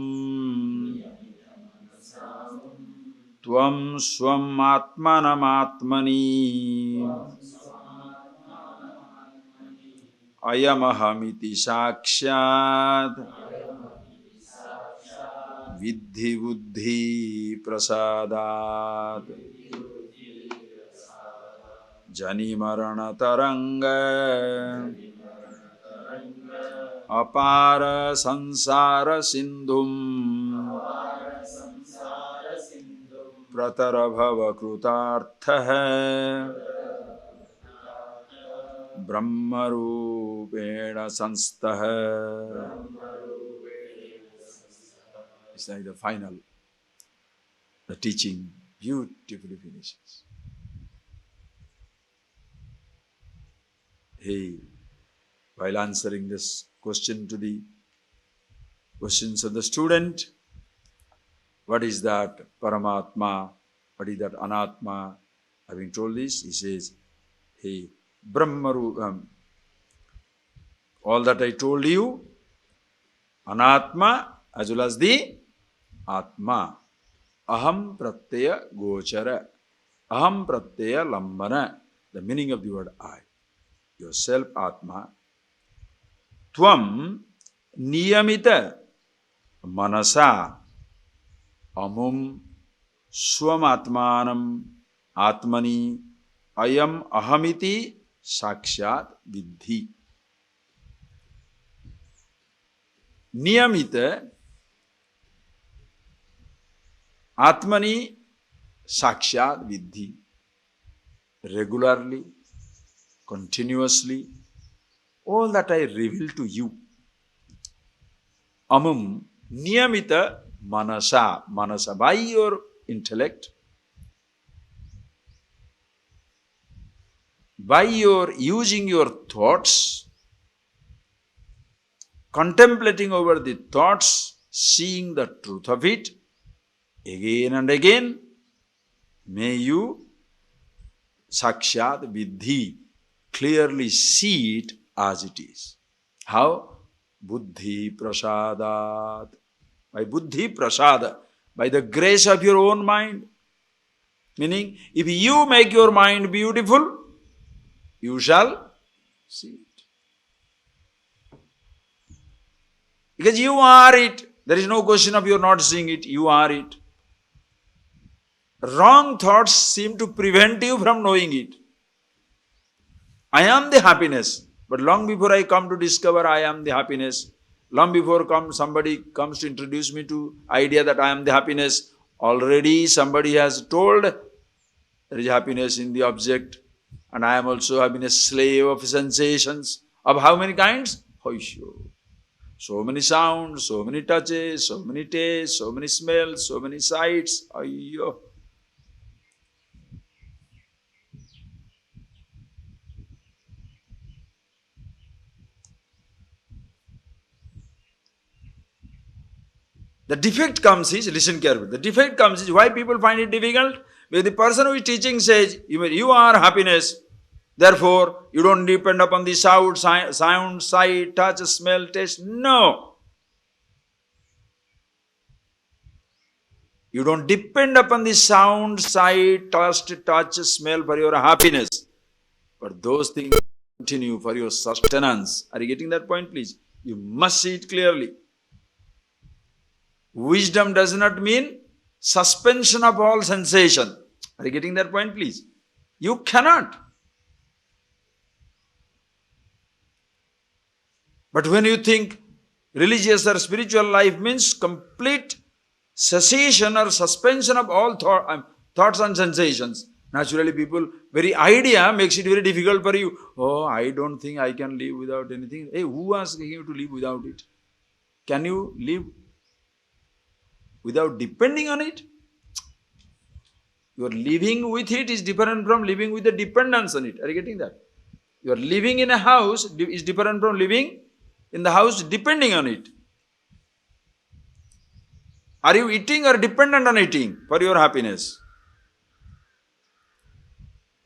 tvam swam atmanamatmani ayamahamiti sakshat viddhi buddhi prasadat jani marana taranga apara sansara sindhum pratara bhava krutartha brahmarupena sanstha. It's like the final, the teaching beautifully finishes. Hey, while answering this question to the questions of the student, what is that Paramatma? What is that Anatma? Having told this, he says, hey, All that I told you, Anatma as well as the Atma. Aham pratyaya gochara. Aham pratyaya lambana. The meaning of the word I. Yourself, Atma. Tvam niyamita manasa amum swamatmanam atmani ayam ahamiti sakshat vidhi. Niyamita atmani sakshat vidhi. Regularly, continuously, all that I reveal to you. Amum niyamita manasa. Manasa, by your intellect, by your using your thoughts, contemplating over the thoughts, seeing the truth of it, again and again, may you sakshat vidhi, clearly see it as it is. How? Buddhi prasadat. By buddhi prasada, by the grace of your own mind. Meaning, if you make your mind beautiful, you shall see it. Because you are it. There is no question of you not seeing it. You are it. Wrong thoughts seem to prevent you from knowing it. I am the happiness. But long before I come to discover I am the happiness, long before somebody comes to introduce me to idea that I am the happiness, already somebody has told there is happiness in the object, and I am also having a slave of sensations. Of how many kinds? So many sounds, so many touches, so many tastes, so many smells, so many sights. Ayyo. The defect comes is, listen carefully, the defect comes is why people find it difficult. Because the person who is teaching says, you are happiness, therefore you don't depend upon the sound, sight, touch, smell, taste. No. You don't depend upon the sound, sight, taste, touch, smell for your happiness. But those things continue for your sustenance. Are you getting that point, please? You must see it clearly. Wisdom does not mean suspension of all sensation. Are you getting that point, please? You cannot. But when you think religious or spiritual life means complete cessation or suspension of all thoughts and sensations, naturally people, very idea makes it very difficult for you. Oh, I don't think I can live without anything. Hey, who asked you to live without it? Can you live without depending on it? Your living with it is different from living with the dependence on it. Are you getting that? Your living in a house is different from living in the house depending on it. Are you eating or dependent on eating for your happiness?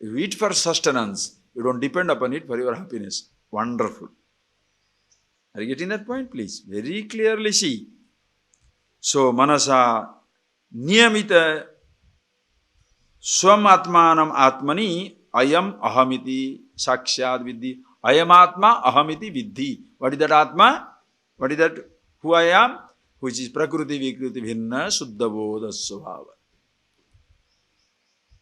You eat for sustenance. You don't depend upon it for your happiness. Wonderful. Are you getting that point, please? Very clearly see. So, manasa niyamita swam atmanam atmani ayam ahamiti sakshat vidhi. Ayam atma ahamiti vidhi. What is that atma? What is that who I am? Which is prakriti vikruti bhinna suddha bodha svabhava.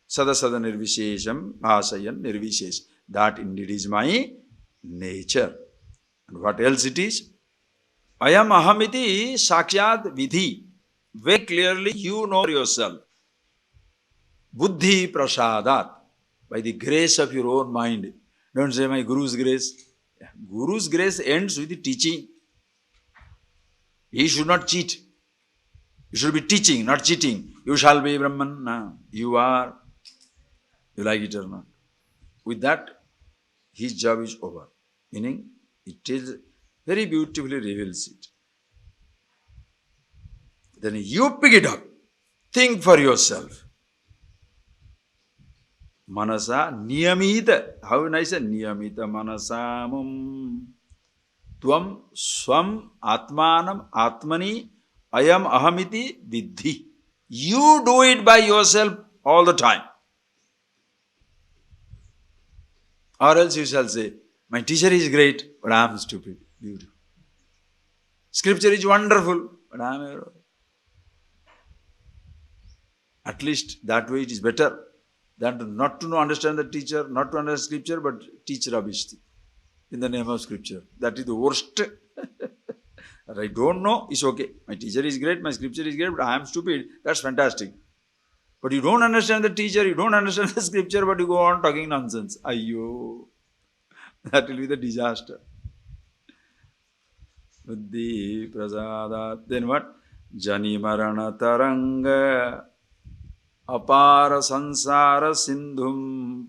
Sadasada nirvishesham bhasayan nirvishesh. That indeed is my nature. And what else it is? Ayam ahamiti sakshat vidhi. Very clearly you know yourself. Buddhi prasadat. By the grace of your own mind. Don't say my Guru's grace. Guru's grace ends with the teaching. He should not cheat. You should be teaching, not cheating. You shall be Brahman. No, you are. You like it or not. With that, his job is over. Meaning, it is very beautifully reveals it. Then you pick it up. Think for yourself. Manasa niyamita. How nice a niyamita manasamum. Tvam swam atmanam atmani ayam ahamiti vidhi. You do it by yourself all the time. Or else you shall say, my teacher is great, but I am stupid. Beautiful. Scripture is wonderful, but I am a... At least that way it is better than not to understand the teacher, not to understand scripture, but teach rubbish in the name of scripture. That is the worst. I don't know, it's okay. My teacher is great, my scripture is great, but I am stupid. That's fantastic. But you don't understand the teacher, you don't understand the scripture, but you go on talking nonsense. Ayyo. That will be the disaster. Buddhi prasada. Then what? Jani marana taranga apara sansara sindhum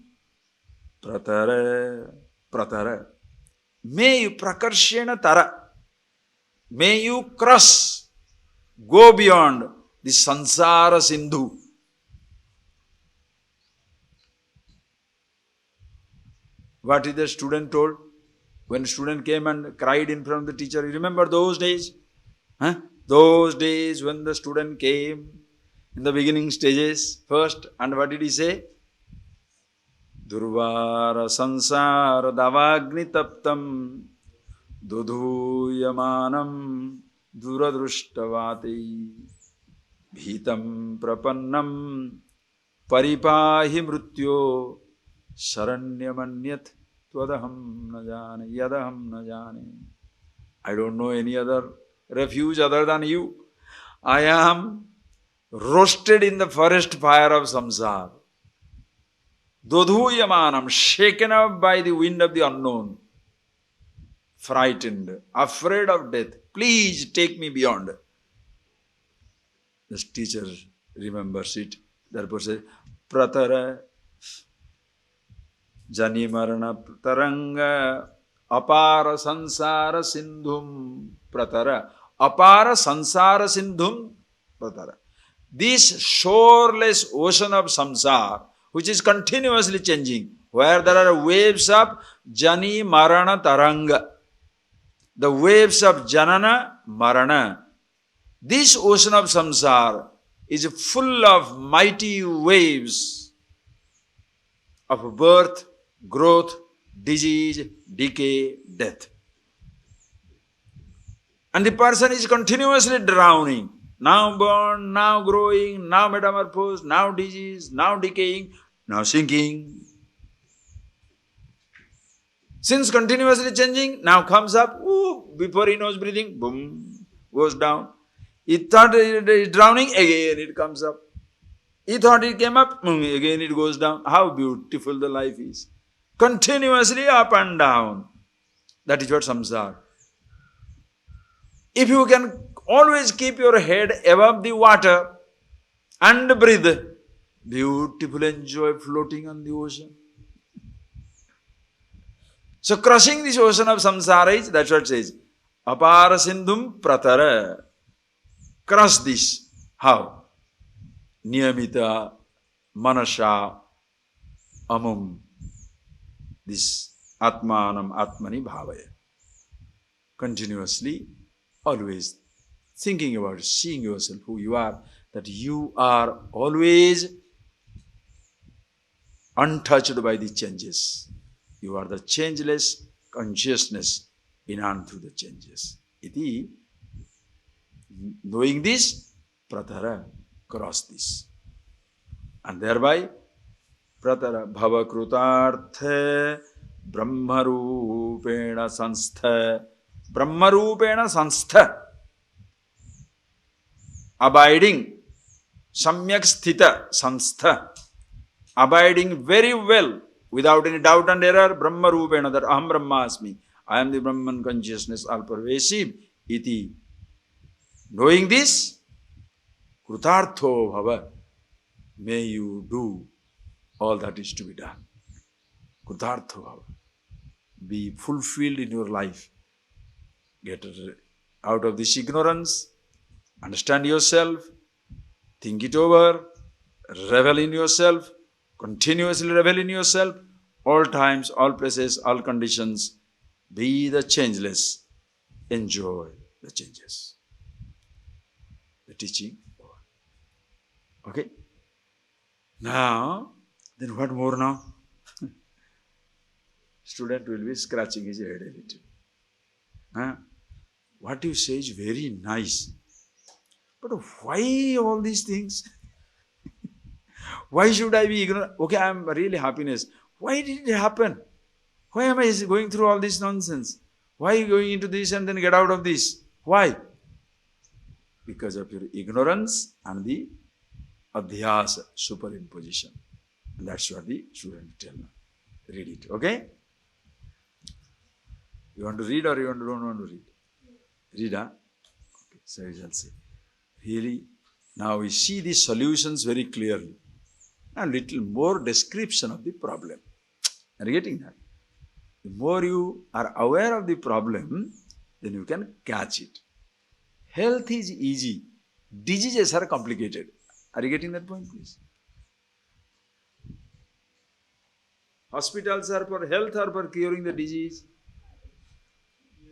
pratara. May you prakarshena tara. May you cross, go beyond the sansara sindhu. What is the student told? When student came and cried in front of the teacher, you remember those days? Those days when the student came in the beginning stages first, and what did he say? Durvara sansara davagni taptam dudhuyamanam duradruštavati bhitam prapannam paripahi mrutyo saranyamanyat twadaham na jane yadaham na jane. I don't know any other refuge other than you. I am roasted in the forest fire of samsara. Dodhuyamanam, shaken up by the wind of the unknown. Frightened, afraid of death. Please take me beyond. This teacher remembers it. Therefore says, Pratara Jani Marana Taranga Apara Sansara Sindhum Pratara. Apara Sansara Sindhum Pratara. This shoreless ocean of samsara, which is continuously changing, where there are waves of Jani Marana Taranga, the waves of Janana Marana. This ocean of samsara is full of mighty waves of birth, growth, disease, decay, death. And the person is continuously drowning. Now born, now growing, now metamorphosed, now disease, now decaying, now sinking. Since continuously changing, now comes up, before he knows breathing, boom, goes down. He thought it is drowning, again it comes up. He thought it came up, again it goes down. How beautiful the life is. Continuously up and down. That is what samsara. If you can always keep your head above the water and breathe, beautiful enjoy floating on the ocean. So crossing this ocean of samsara is, that's what it says. Apara sindhum pratara. Cross this. How? Niyamita manasha amum. This atmanam atmani bhavaya. Continuously, always thinking about it, seeing yourself who you are, that you are always untouched by the changes. You are the changeless consciousness in and through the changes. Iti, knowing this, pratara, cross this. And thereby, pratara bhava krutartha brahmarupena sanstha. Brahmarupena sanstha. Abiding, samyak sthita sanstha. Abiding very well, without any doubt and error, Brahmarupena, that Aham Brahmasmi, I am the Brahman consciousness, all pervasive, iti. Knowing this, krutartho bhava, may you do all that is to be done. Krutartho bhava. Be fulfilled in your life. Get out of this ignorance, understand yourself, think it over, revel in yourself, continuously revel in yourself, all times, all places, all conditions. Be the changeless enjoy the changes. The teaching. Okay? Now, then what more now? Student will be scratching his head a little. Huh? What you say is very nice. But why all these things? Why should I be ignorant? Okay, I am really happiness. Why did it happen? Why am I going through all this nonsense? Why are you going into this and then get out of this? Why? Because of your ignorance and the adhyasa, superimposition. And that's what the student tell now. Read it, okay? You want to read or you don't want to read? Read, huh? Okay, so I shall say. Really, now we see the solutions very clearly. A little more description of the problem. Are you getting that? The more you are aware of the problem, then you can catch it. Health is easy. Diseases are complicated. Are you getting that point, please? Hospitals are for health or for curing the disease?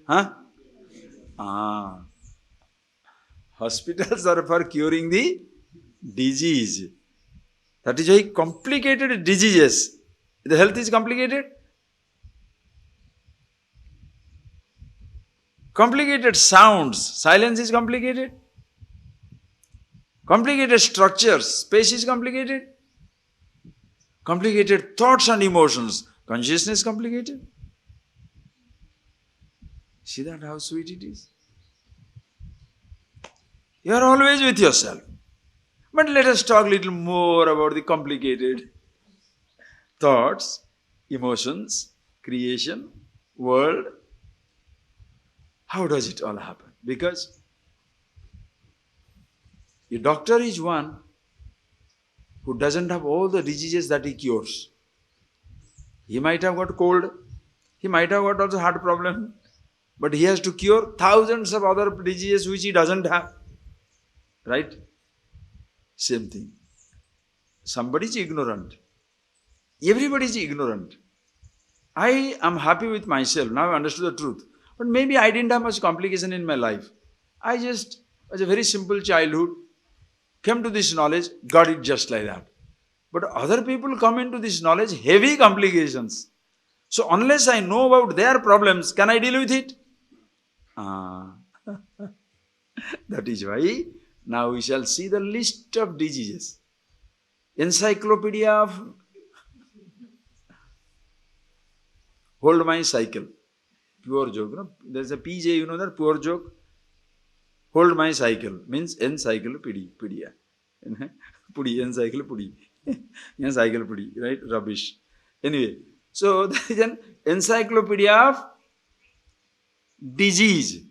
Huh? Hospitals are for curing the disease. That is why complicated diseases. The health is complicated. Complicated sounds. Silence is complicated. Complicated structures. Space is complicated. Complicated thoughts and emotions. Consciousness complicated. See that how sweet it is? You are always with yourself. But let us talk a little more about the complicated thoughts, emotions, creation, world. How does it all happen? Because a doctor is one who doesn't have all the diseases that he cures. He might have got cold, he might have got also heart problem, but he has to cure thousands of other diseases which he doesn't have. Right? Same thing. Somebody is ignorant. Everybody is ignorant. I am happy with myself. Now I understood the truth. But maybe I didn't have much complication in my life. I just was a very simple childhood, came to this knowledge, got it just like that. But other people come into this knowledge, heavy complications. So unless I know about their problems, can I deal with it? That is why now we shall see the list of diseases. Encyclopedia of hold my cycle. Pure joke. No? There's a PJ, you know that? Pure joke. Hold my cycle means encyclopedia. Pudi, encyclopedia. Encyclopedia, right? Rubbish. Anyway, so there is an encyclopedia of disease.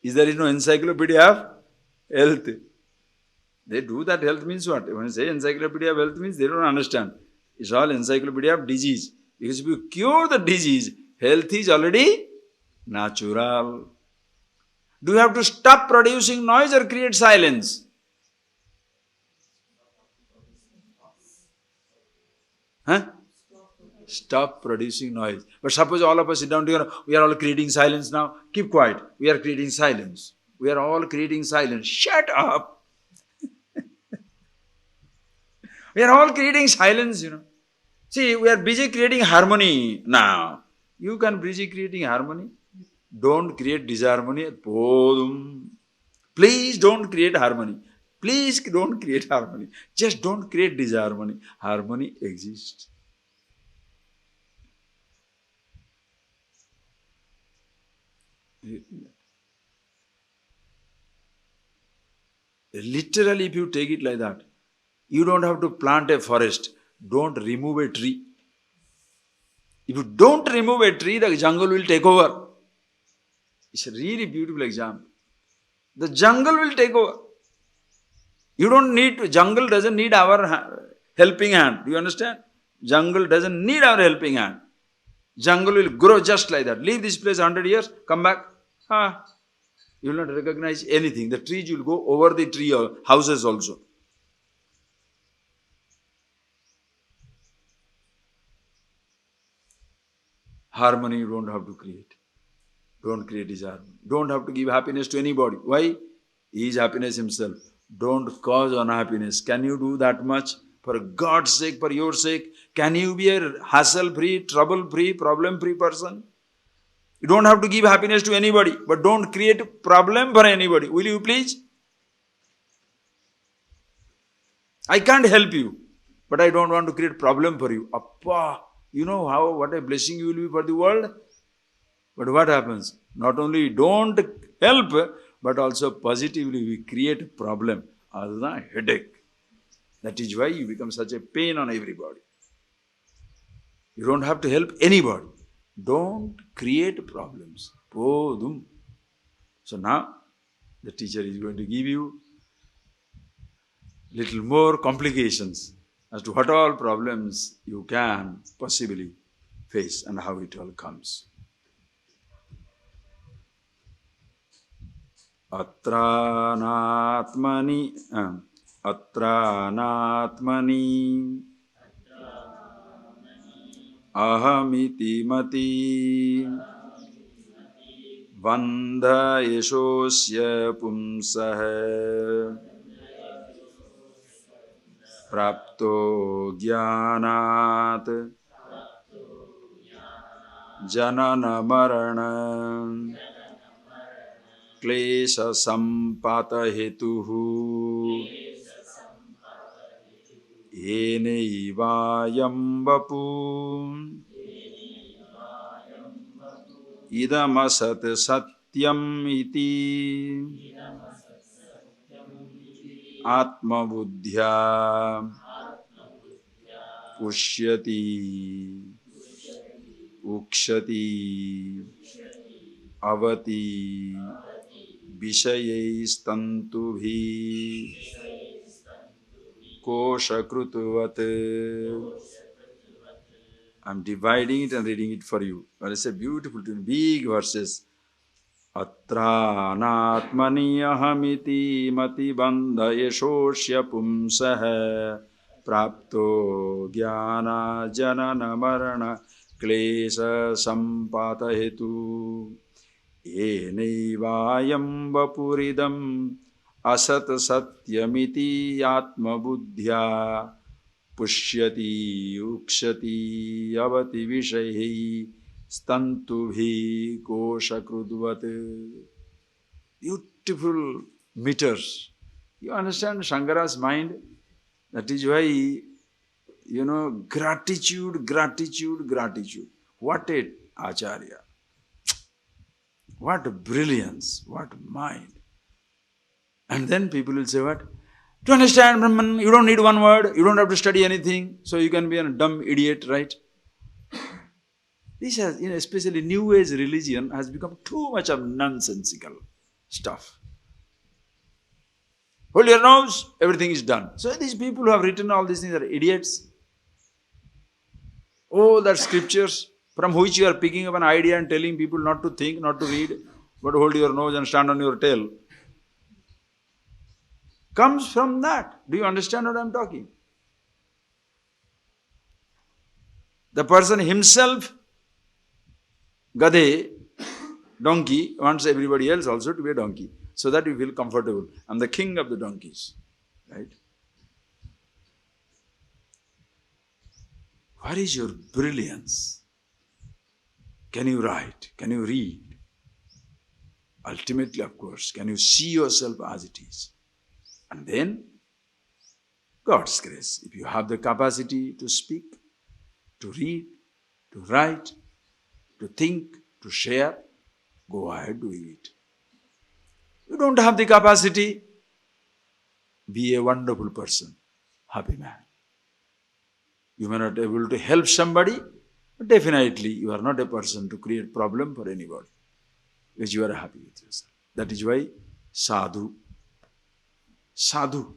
Is there no encyclopedia of health? They do that. Health means what? When I say encyclopedia of health means they don't understand. It's all encyclopedia of disease. Because if you cure the disease, health is already natural. Do you have to stop producing noise or create silence? Huh? Stop producing noise. But suppose all of us sit down together, we are all creating silence now. Keep quiet. We are creating silence. We are all creating silence. Shut up. We are all creating silence, you know. See, we are busy creating harmony now. You can busy creating harmony. Don't create disharmony. Please don't create harmony. Please don't create harmony. Just don't create disharmony. Harmony exists. Literally, if you take it like that, you don't have to plant a forest. Don't remove a tree. If you don't remove a tree, the jungle will take over. It's a really beautiful example. The jungle will take over. You don't need, jungle doesn't need our helping hand. Do you understand? Jungle doesn't need our helping hand. Jungle will grow just like that. Leave this place 100 years, come back. You will not recognize anything. The trees will go over the tree houses also. Harmony you don't have to create. Don't create disharmony. Don't have to give happiness to anybody. Why? He is happiness himself. Don't cause unhappiness. Can you do that much? For God's sake, for your sake, can you be a hassle-free, trouble-free, problem-free person? You don't have to give happiness to anybody, but don't create problem for anybody. Will you please? I can't help you, but I don't want to create problem for you. Appa, you know what a blessing you will be for the world? But what happens? Not only don't help, but also positively we create a problem, other than a headache. That is why you become such a pain on everybody. You don't have to help anybody. Don't create problems. Podum. So now, the teacher is going to give you little more complications as to what all problems you can possibly face and how it all comes. Atranatmani ahamiti mati vandha yashosya pumsah prapto jnanat janana marana klesha sampata hetuhu enevayam vapu idamasat satyam iti atmabuddhya pushyati ukshati avati vishayaistantuvi koshakrutuvat. I'm dividing it and reading it for you. But it's a beautiful, big verses. Atranatmani ahamiti mati bandha yashoshya pumsah prapto jnana janana marana klesha sampata hetu enevayam vapuridam asat satyamiti atmabuddhya pushyati ukshati avati vishayi stantubhi koshakruduvat. Beautiful meters. You understand Shankara's mind? That is why, gratitude, gratitude, gratitude. What a Acharya. What a brilliance, what mind. And then people will say what? To understand Brahman, you don't need one word, you don't have to study anything, so you can be a dumb idiot, right? This has, especially New Age religion has become too much of nonsensical stuff. Hold your nose, everything is done. So these people who have written all these things are idiots. Oh, that scriptures from which you are picking up an idea and telling people not to think, not to read, but hold your nose and stand on your tail. Comes from that. Do you understand what I am talking? The person himself, Gadhe, donkey, wants everybody else also to be a donkey, so that you feel comfortable. I'm the king of the donkeys. Right? What is your brilliance? Can you write? Can you read? Ultimately, of course, can you see yourself as it is? And then, God's grace. If you have the capacity to speak, to read, to write, to think, to share, go ahead doing it. You don't have the capacity, be a wonderful person, happy man. You may not be able to help somebody, but definitely you are not a person to create problem for anybody, because you are happy with yourself. That is why sadhu. Sadhu.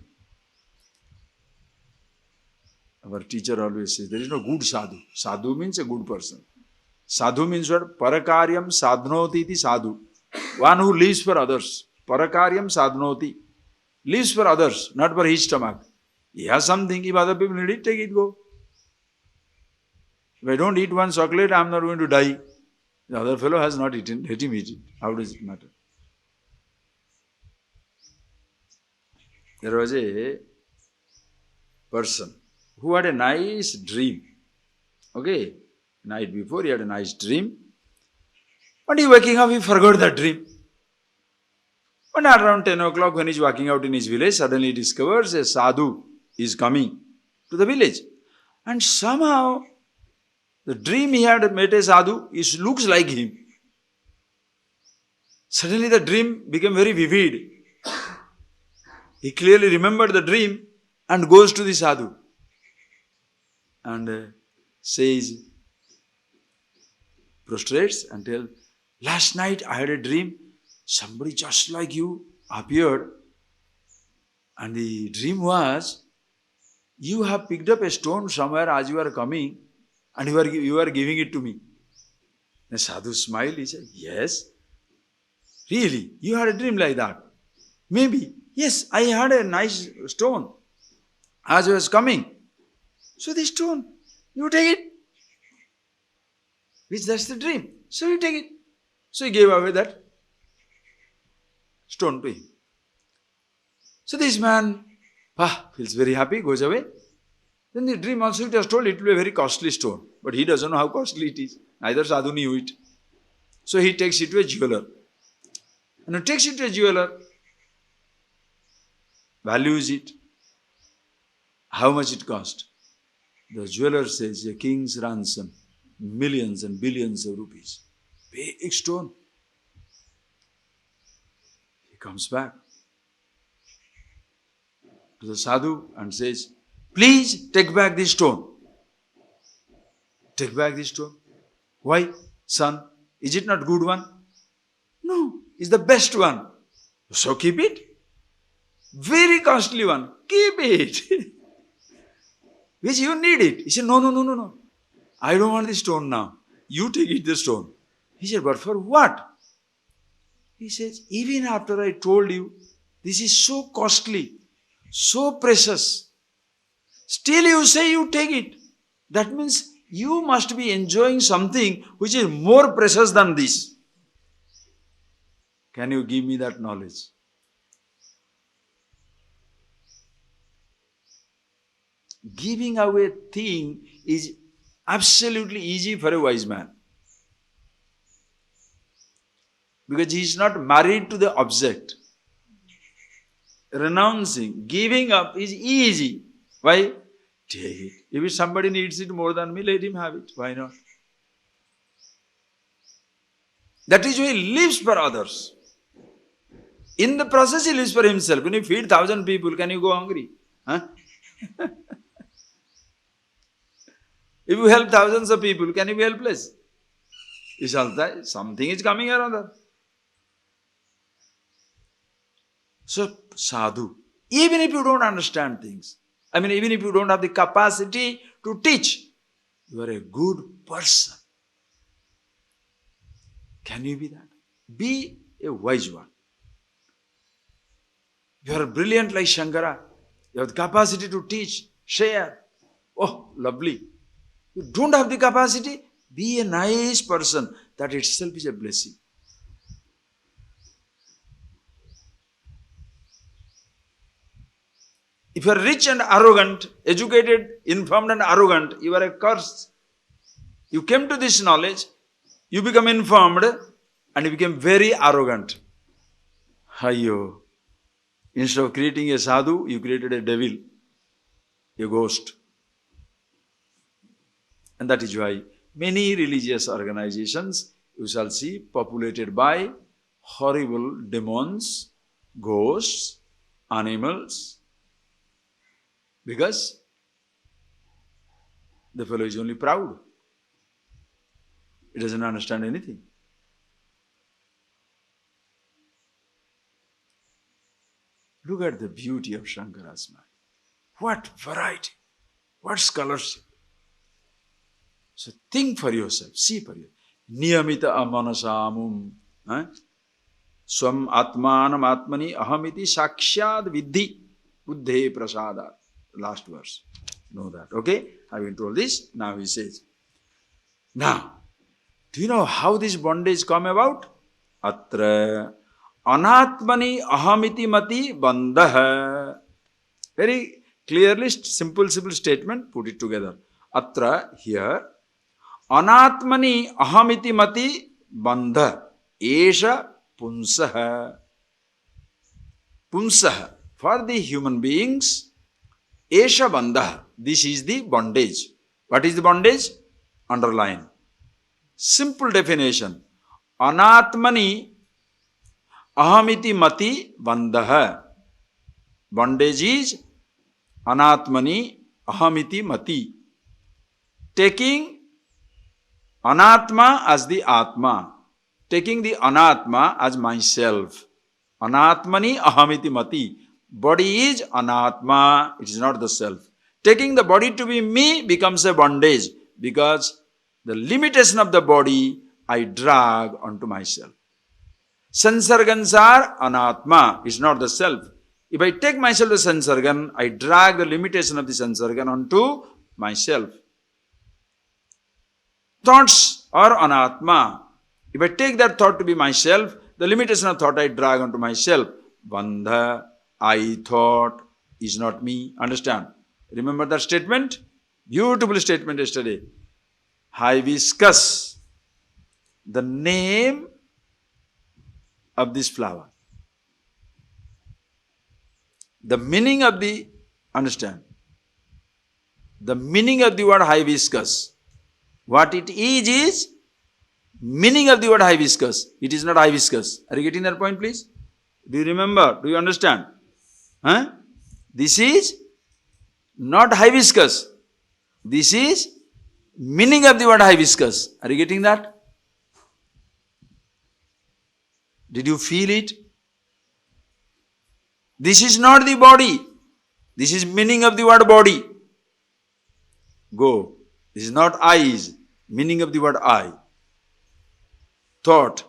Our teacher always says, there is no good sadhu. Sadhu means a good person. Sadhu means what? Parakaryam sadhnoti iti sadhu. One who lives for others. Parakaryam sadhnoti. Lives for others, not for his stomach. He has something, if other people need it, take it, go. If I don't eat one chocolate, I am not going to die. The other fellow has not eaten, let him eat it. How does it matter? There was a person who had a nice dream. Okay, night before he had a nice dream. But he waking up, he forgot that dream. But around 10 o'clock when he's walking out in his village, suddenly he discovers a sadhu is coming to the village. And somehow, the dream he had met a sadhu, it looks like him. Suddenly the dream became very vivid. He clearly remembered the dream and goes to the sadhu. And says, prostrates and tells, last night I had a dream, somebody just like you appeared. And the dream was, you have picked up a stone somewhere as you are coming and you are giving it to me. The sadhu smiled, he said, yes. Really, you had a dream like that? Maybe. Yes, I had a nice stone as I was coming. So this stone, you take it. Which that's the dream. So you take it. So he gave away that stone to him. So this man feels very happy, goes away. Then the dream also it was told it will be a very costly stone. But he doesn't know how costly it is. Neither sadhu knew it. So he takes it to a jeweler. And he takes it to a jeweler, values it. How much it cost? The jeweler says a king's ransom, millions and billions of rupees. Big stone. He comes back to the sadhu and says, please take back this stone. Take back this stone. Why? Son, is it not good one? No, it's the best one. So keep it. Very costly one. Keep it. Which you need it. He said, no. I don't want the stone now. You take it, the stone. He said, but for what? He says, even after I told you, this is so costly, so precious. Still you say you take it. That means you must be enjoying something which is more precious than this. Can you give me that knowledge? Giving away a thing is absolutely easy for a wise man. Because he is not married to the object. Renouncing, giving up is easy. Why? Take it. If somebody needs it more than me, let him have it. Why not? That is why he lives for others. In the process, he lives for himself. When you feed 1,000 people, can you go hungry? Huh? If you help thousands of people, can you be helpless? Something is coming or other. So, sadhu, even if you don't understand things, even if you don't have the capacity to teach, you are a good person. Can you be that? Be a wise one. You are brilliant like Shankara. You have the capacity to teach, share. Oh, lovely. You don't have the capacity, be a nice person. That itself is a blessing. If you are rich and arrogant, educated, informed and arrogant, you are a curse. You came to this knowledge, you become informed and you became very arrogant. Hayyo. Instead of creating a sadhu, you created a devil, a ghost. And that is why many religious organizations, you shall see, populated by horrible demons, ghosts, animals, because the fellow is only proud. He doesn't understand anything. Look at the beauty of Shankara's mind. What variety, what scholarship. So think for yourself, see for yourself. Niyamita amanasamum. Swam atmanam atmani ahamiti sakshad vidhi buddhe prasadat. Last verse. Know that. Okay? Having told this, now he says, now, Do you know how this bondage come about? Atra anatmani ahamiti mati bandha. Very clearly, simple statement, put it together. Atra, here, anatmani ahamiti mati bandha. Esha punsaha. Punsaha. For the human beings, esha bandha. This is the bondage. What is the bondage? Underline. Simple definition. Anatmani ahamiti mati bandha. Bondage is anatmani ahamiti mati. Taking anatma as the atma. Taking the anatma as myself. Anatmani ahamiti mati. Body is anatma. It is not the self. Taking the body to be me becomes a bondage, because the limitation of the body I drag onto myself. Sansargans are anatma, is not the self. If I take myself as sansargan, I drag the limitation of the sansargan onto myself. Thoughts are anatma. If I take that thought to be myself, the limitation of thought I drag onto myself. Bandha, I thought, is not me. Understand? Remember that statement? Beautiful statement yesterday. Hibiscus, the name of this flower. The meaning of the, understand, the meaning of the word hibiscus. What it is meaning of the word hibiscus. It is not hibiscus. Are you getting that point, please? Do you remember? Do you understand? Huh? This is not hibiscus. This is meaning of the word hibiscus. Are you getting that? Did you feel it? This is not the body. This is meaning of the word body. Go. This is not eyes. Meaning of the word I. Thought.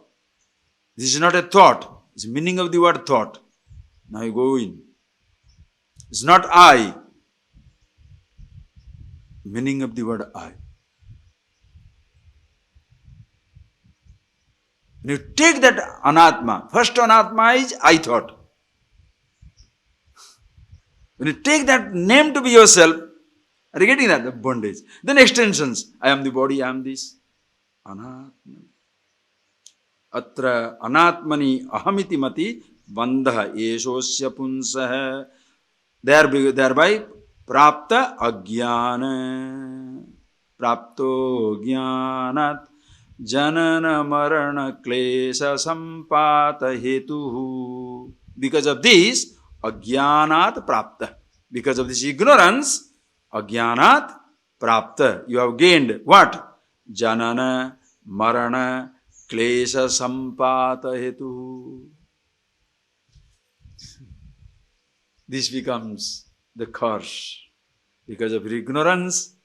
This is not a thought. It's meaning of the word thought. Now you go in. It's not I. Meaning of the word I. When you take that anatma, first anatma is I thought. When you take that name to be yourself, are you getting that? The bondage. Then extensions. I am the body, I am this. Anatma. Atra anatmani ahamiti mati bandha esosya punsaha. Thereby prapta agyana. Prapto jnanat janana marana klesha sampata hetuhu. Because of this, agyanat prapta. Because of this ignorance, agyanat prapta. You have gained what? Janana marana klesha sampata hetuhu. This becomes the curse. Because of ignorance,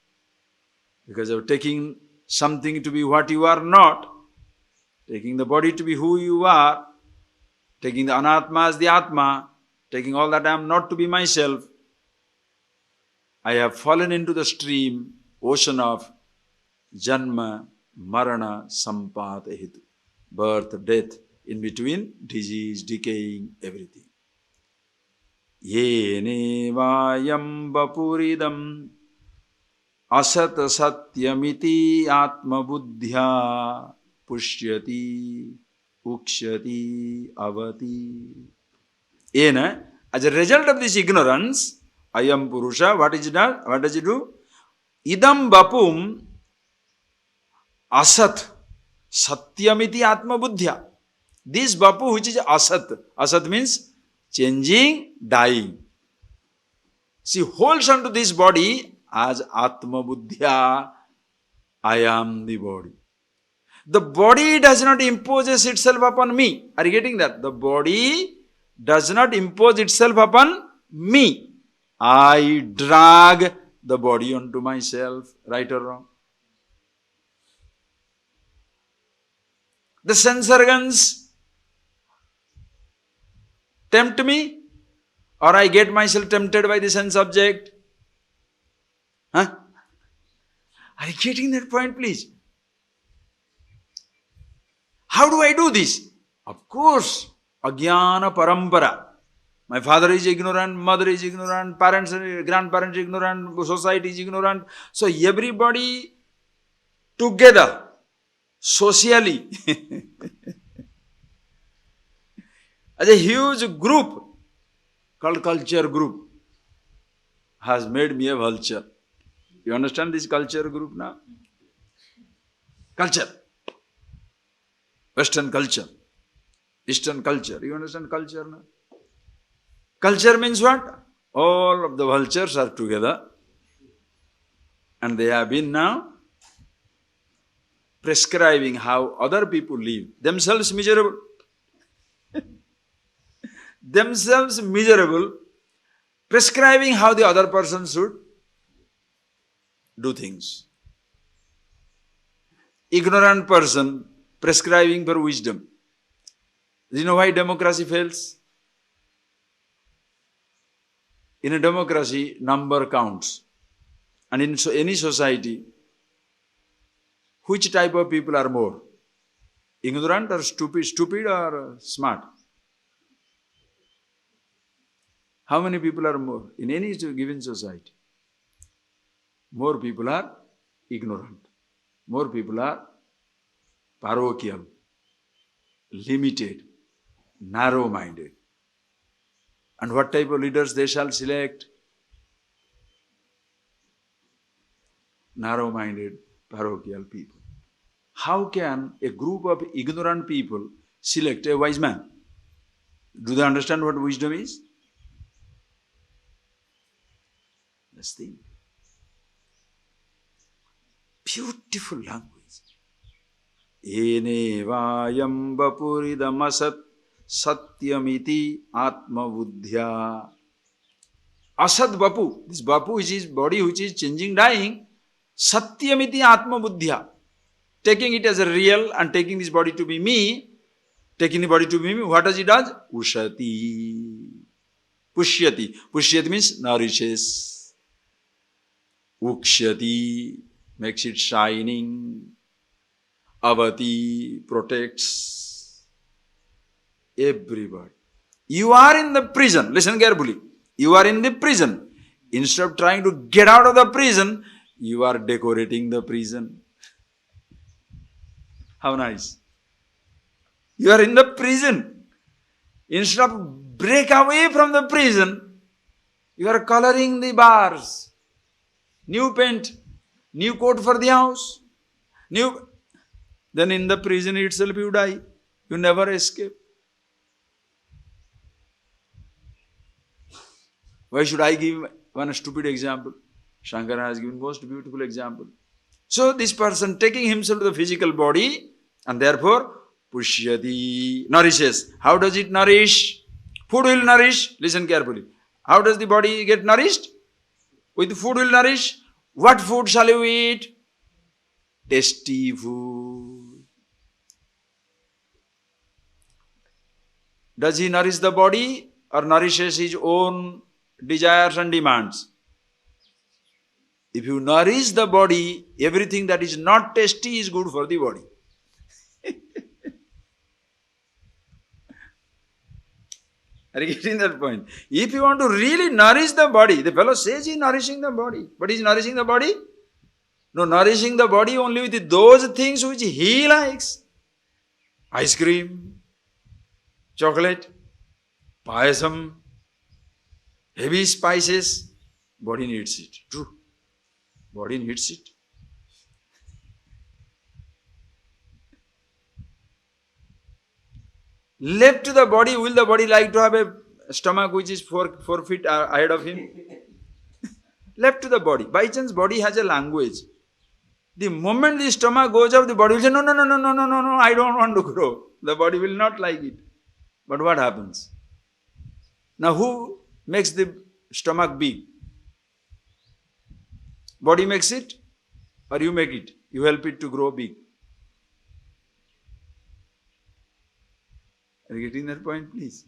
because of taking something to be what you are not, taking the body to be who you are, taking the anatma as the atma, taking all that I am not to be myself, I have fallen into the stream, ocean of janma, marana, sampata hetu. Birth, death, in between, disease, decaying, everything. Yene vayam vapuridam asat satyamiti atma buddhya pushyati ukshati avati. Yena, as a result of this ignorance, ayam purusha, what is that? What does it do? Idam vapum asat satyamiti atma buddhya. This vapu which is asat. Asat means changing, dying. She holds on to this body as Atma Buddhya, I am the body. The body does not impose itself upon me. Are you getting that? The body does not impose itself upon me. I drag the body onto myself, right or wrong? The sense organs tempt me, or I get myself tempted by the sense object. Huh? Are you getting that point, please? How do I do this? Of course, ajnana parampara. My father is ignorant, mother is ignorant, parents, grandparents ignorant, society is ignorant. So everybody together, socially, as a huge group called culture group, has made me a vulture. You understand this culture group now? Culture. Western culture. Eastern culture. You understand culture now? Culture means what? All of the vultures are together and they have been now prescribing how other people live. Themselves miserable. Themselves miserable, prescribing how the other person should do things. Ignorant person prescribing for wisdom. Do you know why democracy fails? In a democracy, number counts. And in any society, which type of people are more? Ignorant or stupid? Stupid or smart? How many people are more? In any given society, more people are ignorant. More people are parochial, limited, narrow-minded. And what type of leaders they shall select? Narrow-minded, parochial people. How can a group of ignorant people select a wise man? Do they understand what wisdom is? Let's think. Beautiful language. Ene vayam vapuridamasat satyamiti atma buddhya. Asad vapu, this vapu which is body which is changing, dying, satyamiti atma buddhya. Taking it as a real and taking this body to be me, taking the body to be me, what does it does? Ushati. Pushyati. Pushyati means nourishes. Ukshati makes it shining. Avati protects. Everybody. You are in the prison. Listen carefully. You are in the prison. Instead of trying to get out of the prison, you are decorating the prison. How nice. You are in the prison. Instead of break away from the prison, you are coloring the bars. New paint, new coat for the house, new. Then in the prison itself you die. You never escape. Why should I give one stupid example? Shankara has given most beautiful example. So this person taking himself to the physical body and therefore pushyati, nourishes. How does it nourish? Food will nourish. Listen carefully. How does the body get nourished? With food will nourish. What food shall you eat? Tasty food. Does he nourish the body or nourishes his own desires and demands? If you nourish the body, everything that is not tasty is good for the body. Are you getting that point? If you want to really nourish the body, the fellow says he is nourishing the body. But he is nourishing the body? No, nourishing the body only with those things which he likes. Ice cream, chocolate, payasam, heavy spices. Body needs it. True. Body needs it. Left to the body, will the body like to have a stomach which is 4 feet ahead of him? Left to the body. By chance, body has a language. The moment the stomach goes up, the body will say, no, I don't want to grow. The body will not like it. But what happens? Now, who makes the stomach big? Body makes it or you make it? You help it to grow big. Are you getting that point, please?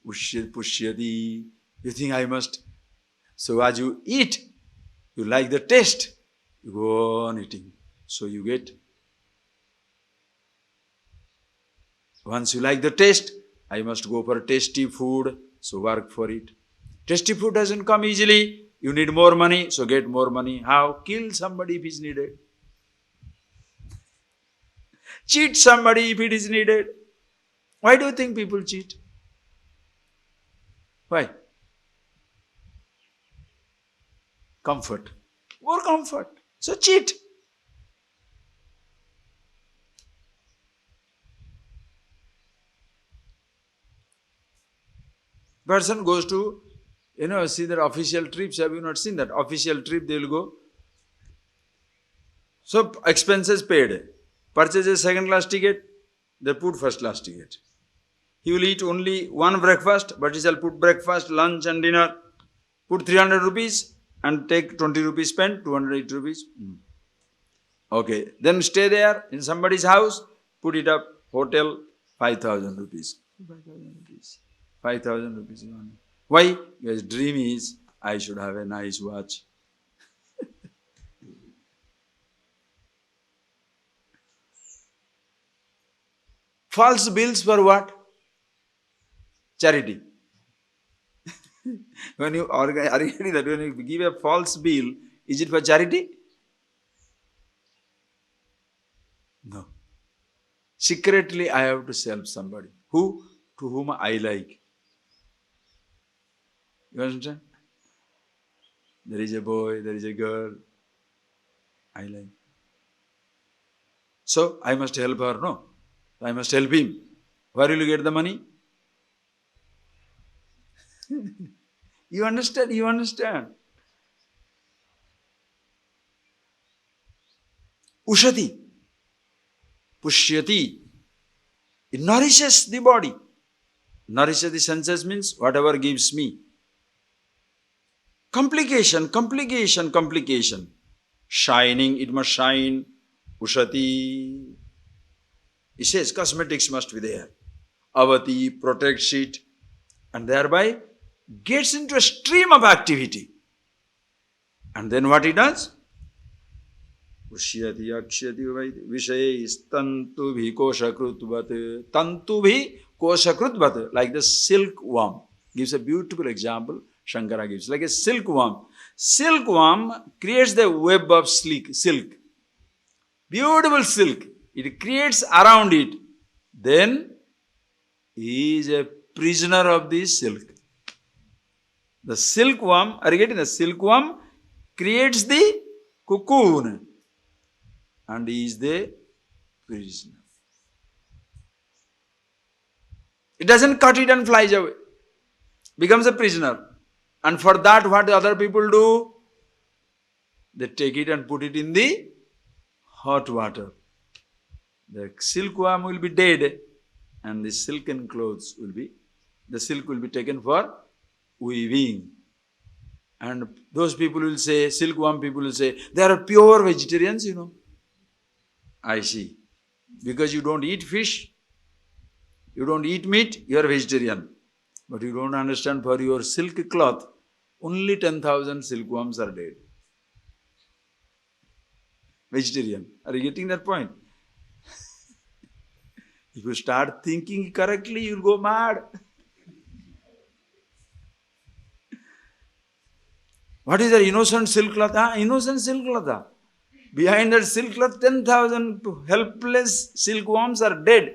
Pushyati. You think I must. So as you eat, you like the taste. You go on eating. So you get Once you like the taste, I must go for tasty food, so work for it. Tasty food doesn't come easily. You need more money, so get more money. How? Kill somebody if it's needed. Cheat somebody if it is needed. Why do you think people cheat? Why? Comfort. More comfort. So cheat. Person goes to, see that official trips. Have you not seen that? Official trip, they will go. So expenses paid. Purchase a second class ticket, they put first class ticket. He will eat only one breakfast, but he shall put breakfast, lunch and dinner. Put 300 rupees and take 20 rupees spend, 280 rupees. Okay, then stay there in somebody's house, put it up, hotel, 5,000 rupees. 5,000 rupees. 5,000 rupees. Why? Because dream is, I should have a nice watch. False bills for what? Charity. When you are you getting that? When you give a false bill, is it for charity? No. Secretly, I have to help somebody. Who? To whom I like. You understand? There is a boy, there is a girl. I like. So, I must help her, no? I must help him. Where will you get the money? You understand? You understand? Ushati. Pushyati. It nourishes the body. Nourishes the senses means whatever gives me. Complication. Shining, it must shine. Ushati. He says cosmetics must be there. Avati protects it and thereby gets into a stream of activity. And then what he does? Pushyati akshati vishay tantubhi koshakrutvat. Tantubhi koshakrutvat. Like the silkworm. Gives a beautiful example. Shankara gives. Like a silkworm. Silkworm creates the web of silk. Beautiful silk. It creates around it. Then he is a prisoner of the silk. The silkworm, are you getting? The silkworm creates the cocoon and he is the prisoner. It doesn't cut it and flies away. Becomes a prisoner. And for that, what the other people do? They take it and put it in the hot water. The silkworm will be dead and the silken clothes will be, the silk will be taken for weaving. And those people will say, silkworm people will say, they are pure vegetarians, I see. Because you don't eat fish, you don't eat meat, you are vegetarian. But you don't understand, for your silk cloth, only 10,000 silkworms are dead. Vegetarian. Are you getting that point? If you start thinking correctly, you'll go mad. What is the innocent silk cloth? Innocent silk cloth. Behind that silk cloth, 10,000 helpless silkworms are dead.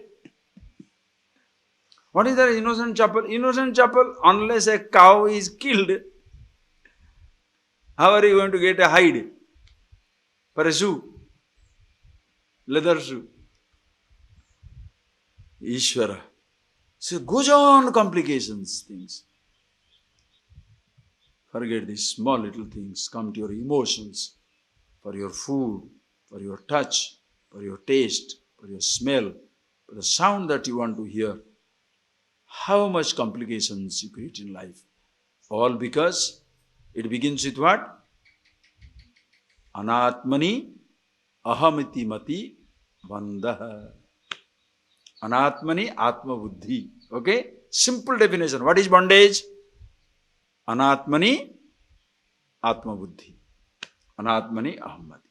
What is the innocent chapel? Innocent chapel, unless a cow is killed, how are you going to get a hide for a shoe? Leather shoe. Ishvara. So it goes on complications, things. Forget these small little things. Come to your emotions, for your food, for your touch, for your taste, for your smell, for the sound that you want to hear. How much complications you create in life. All because it begins with what? Anatmani ahamiti mati vandaha. Anatmani atma buddhi. Okay? Simple definition. What is bondage? Anatmani atma buddhi. Anatmani ahamati.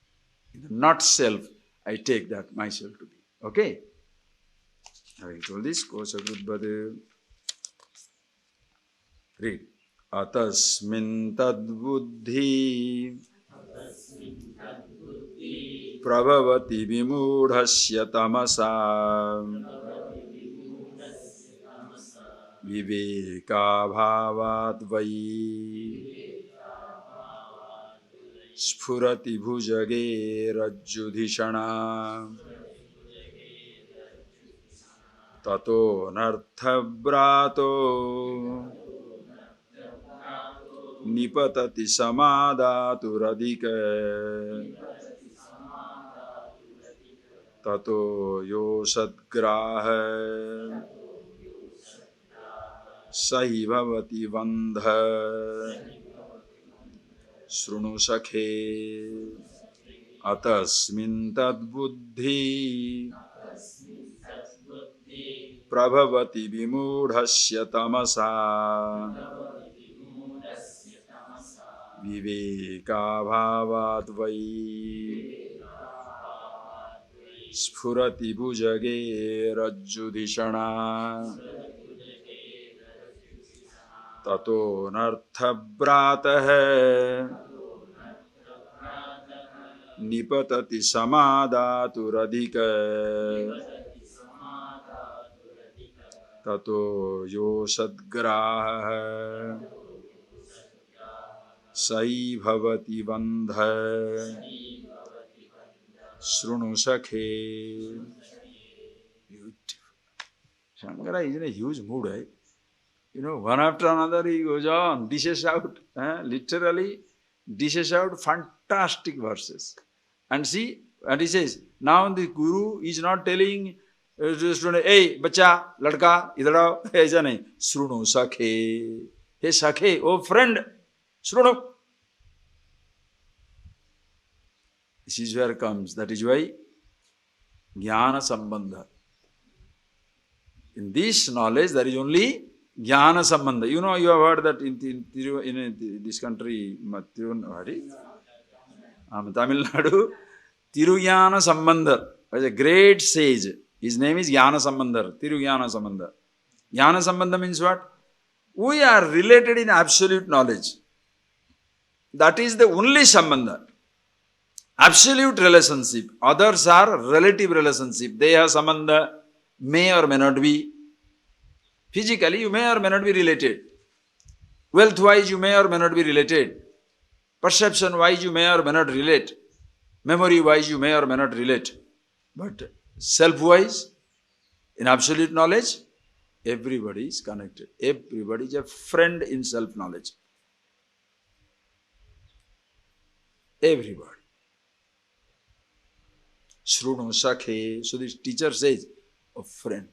Not self. I take that myself to be. Okay? Having told this, Kosa Gudbade, read. Atasmin tadbuddhi prabhavati vimudhasya tamasa viveka bhavat vai Spurati bhujage rajjudhishana tato narthabrato nipatati samadhaturadhika tato yo sadgraha sahi bhavati bandha shrunu sakhe atasmin tadbuddhi prabhavati vimudhasya tamasa viveka bhavat vai Spurati bhujage rajjudhishana tato narthabratah nipatati samadhaturadhika tato yo sadgraha sai bhavati bandha shrunu sakhe. Beautiful. Shankara is in a huge mood, eh? You know, one after another he goes on, dishes out, literally dishes out fantastic verses. And see, and he says, now the Guru is not telling the student, hey, bacha, ladka, idhar aao, aisa nahi, shrunu sakhe. Hey, sakhe, oh friend, shrunu. This is where comes, that is why jnana sambandha. In this knowledge, there is only jnana sambandha. You know, you have heard that in this country, Tamil Nadu, Tirujnana Sambandhar was a great sage. His name is Jnana Sambandhar, Tirujnana Sambandhar. Jnana Sambandha means what? We are related in absolute knowledge. That is the only Sambandha. Absolute relationship. Others are relative relationship. They have Sambandha, may or may not be. Physically, you may or may not be related. Wealth-wise, you may or may not be related. Perception-wise, you may or may not relate. Memory-wise, you may or may not relate. But self-wise, in absolute knowledge, everybody is connected. Everybody is a friend in self-knowledge. Everybody. Shrunu sakhe. So this teacher says, a friend.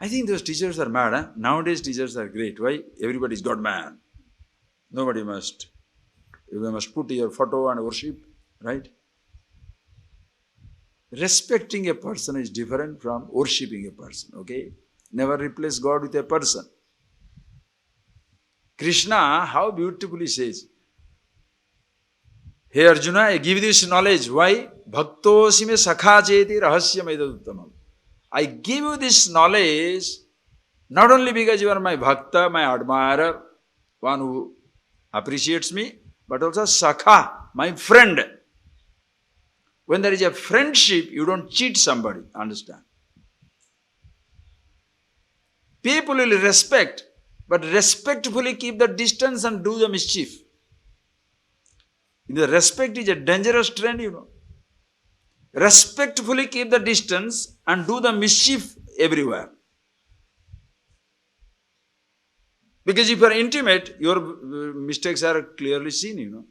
I think those teachers are mad. Huh? Nowadays teachers are great. Why? Everybody's God man. Nobody must. You must put your photo and worship. Right? Respecting a person is different from worshipping a person. Okay? Never replace God with a person. Krishna, how beautifully says, hey Arjuna, I give this knowledge. Why? Bhaktosi me sakha cheti rahasyam edaduttamam. I give you this knowledge not only because you are my bhakta, my admirer, one who appreciates me, but also sakha, my friend. When there is a friendship, you don't cheat somebody. Understand? People will respect, but respectfully keep the distance and do the mischief. The respect is a dangerous trend, you know. Respectfully keep the distance and do the mischief everywhere. Because if you are intimate, your mistakes are clearly seen, you know.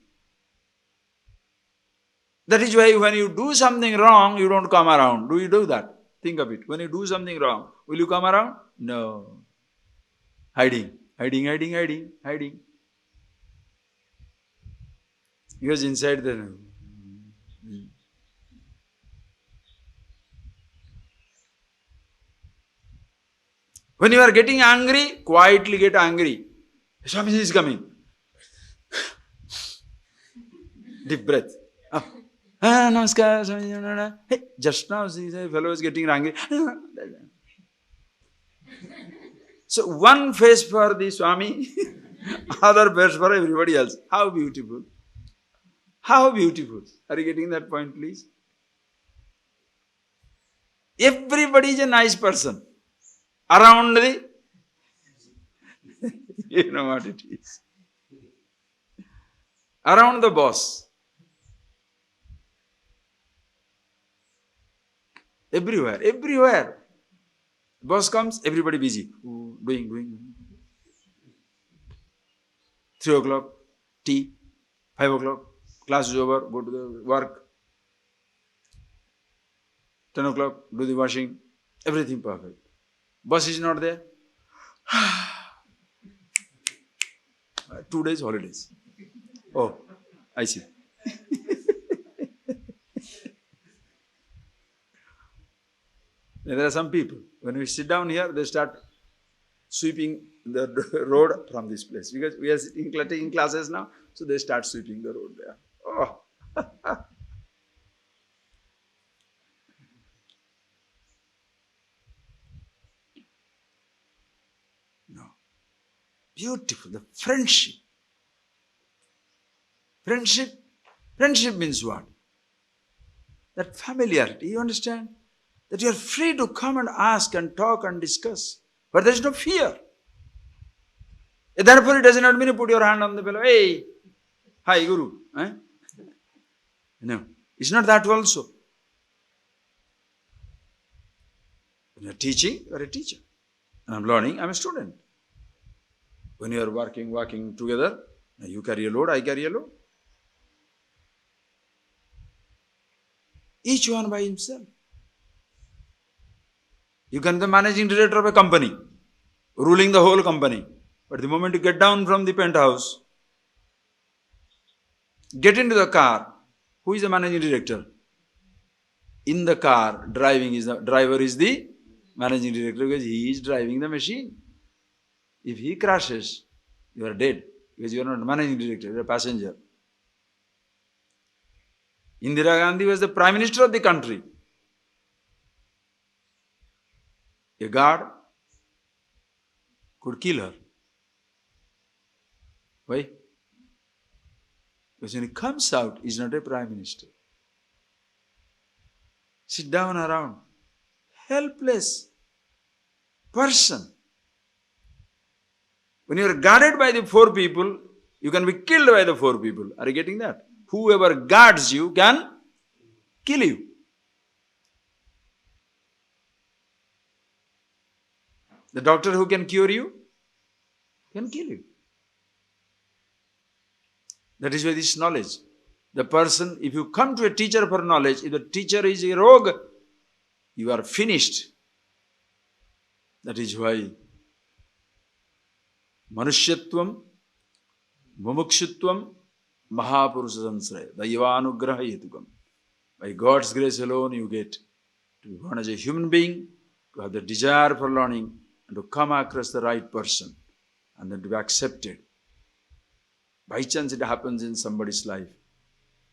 That is why when you do something wrong, you don't come around. Do you do that? Think of it. When you do something wrong, will you come around? No. Hiding. Because inside the... When you are getting angry, quietly get angry. Swami is coming. Deep breath. Namaskar, Swami. Hey, just now the fellow is getting angry. So one face for the Swami, other face for everybody else. How beautiful. How beautiful. Are you getting that point, please? Everybody is a nice person. Around the, you know what it is. Around the boss. Everywhere, everywhere. Boss comes, everybody busy. Ooh, doing. 3 o'clock, tea. 5 o'clock, class is over, go to the work. 10 o'clock, do the washing. Everything perfect. Boss is not there. 2 days holidays. Oh, I see. There are some people, when we sit down here, they start sweeping the road from this place. Because we are sitting, taking classes now, so they start sweeping the road there. Oh. No. Beautiful, the friendship. Friendship means what? That familiarity, you understand? That you are free to come and ask and talk and discuss. But there is no fear. Therefore, it does not mean you put your hand on the fellow, hey, hi, Guru. No, it's not that also. When you are teaching, you are a teacher. And I am learning, I am a student. When you are working together, you carry a load, I carry a load. Each one by himself. You can be the managing director of a company, ruling the whole company. But the moment you get down from the penthouse, get into the car, who is the managing director? In the car, driver is the managing director because he is driving the machine. If he crashes, you are dead because you are not managing director, you are a passenger. Indira Gandhi was the prime minister of the country. A guard could kill her. Why? Because when he comes out, he is not a prime minister. Sit down around. Helpless person. When you are guarded by the 4 people, you can be killed by the 4 people. Are you getting that? Whoever guards you can kill you. The doctor who can cure you can kill you. That is why this knowledge. The person, if you come to a teacher for knowledge, if the teacher is a rogue, you are finished. That is why Manushyatvam, Mumukshutvam, Mahapurusha Sansraya, Daivanugraha Yetukam. By God's grace alone you get to be born as a human being, to have the desire for learning, and to come across the right person, and then to be accepted. By chance it happens in somebody's life.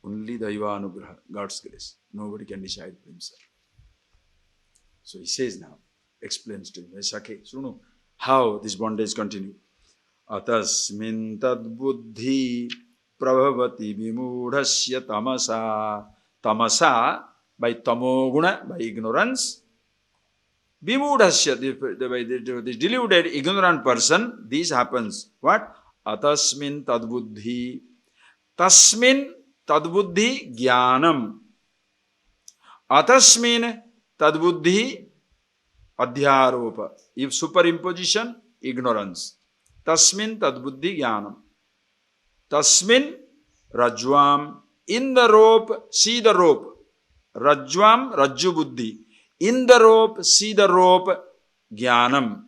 Only Daivanugraha, God's grace. Nobody can decide for himself. So he says now, explains to him, Sakhe, Sunu, how this bondage continues. Atasmin tad buddhi prabhavati vimudhasya tamasa. Tamasa, by tamoguna, by ignorance. Vimudhasya, the deluded, ignorant person, this happens. What? Atasmin tad buddhi. Tasmin tad buddhi jnanam. Atasmin tad buddhi adhyaropa. If superimposition, ignorance. Tasmin tad buddhi jnanam. Tasmin rajvam. In the rope, see the rope. Rajvam, rajju buddhi. In the rope, see the rope, jnanam.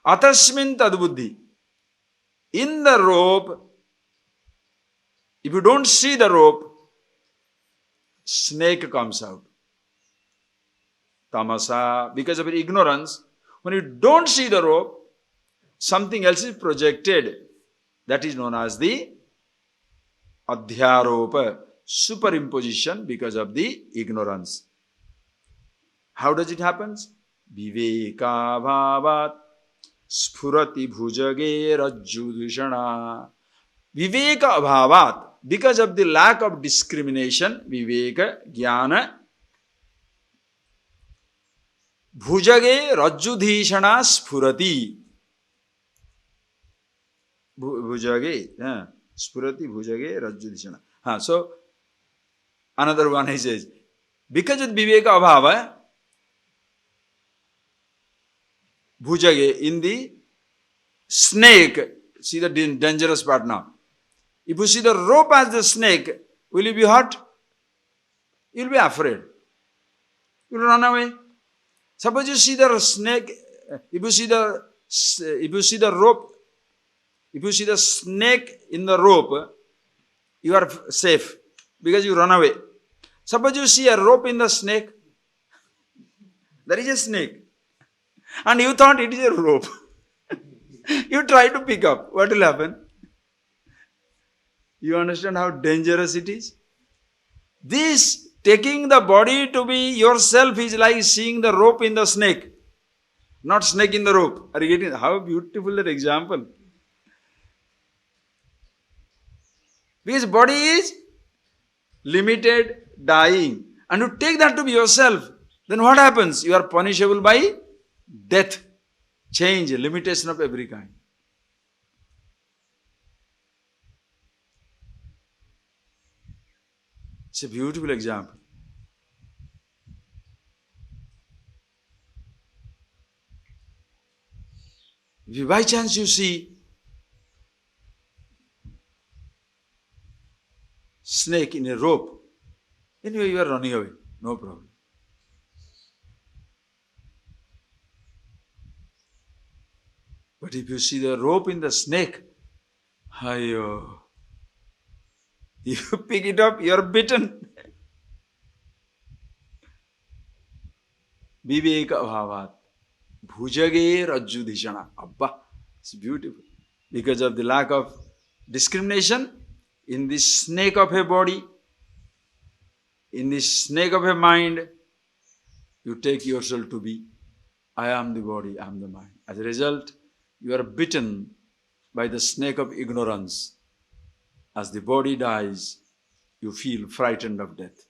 Atasmin tad buddhi. In the rope, if you don't see the rope, snake comes out. Tamasa, because of ignorance, when you don't see the rope, something else is projected. That is known as the adhyaropa. superimposition because of the ignorance. How does it happen? Viveka bhavat Spurati bhujage rajjudhishana. Viveka abhavat. Because of the lack of discrimination, viveka, jnana, bhujage rajjudhishana spurati. Bhujage, spurati bhujage rajjudhishana. So, another one he says, because of viveka abhava, bhujage, in the snake, see the dangerous part now. If you see the rope as the snake, will you be hurt? You will be afraid. You will run away. Suppose you see the snake, if you see the rope, if you see the snake in the rope, you are safe because you run away. Suppose you see a rope in the snake, there is a snake. And you thought it is a rope. You try to pick up. What will happen? You understand how dangerous it is? This taking the body to be yourself is like seeing the rope in the snake. Not snake in the rope. Are you getting it? How beautiful that example. Because body is limited, dying. And you take that to be yourself. Then what happens? You are punishable by death, change, limitation of every kind. It's a beautiful example. If by chance you see snake in a rope, anyway you are running away, no problem. But if you see the rope in the snake, you pick it up, you are bitten. Viveka bhavat. Bhujage rajjudhishana. Abba, it's beautiful. Because of the lack of discrimination in the snake of a body, in the snake of a mind, you take yourself to be, I am the body, I am the mind. As a result, you are bitten by the snake of ignorance. As the body dies, you feel frightened of death.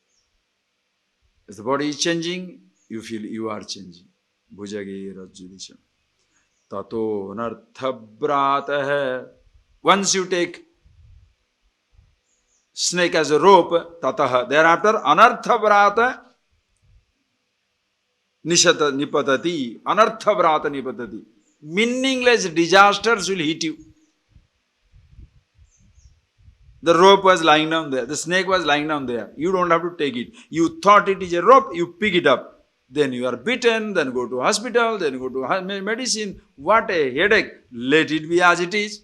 As the body is changing, you feel you are changing. Bhujage rajjudisham. Tato narthabratah. Once you take snake as a rope, tatah. Thereafter, anarthavrata nishata nipatati. Anarthavrata nipatati. Meaningless disasters will hit you. The rope was lying down there. The snake was lying down there. You don't have to take it. You thought it is a rope, you pick it up. Then you are bitten, then go to hospital, then go to medicine. What a headache. Let it be as it is.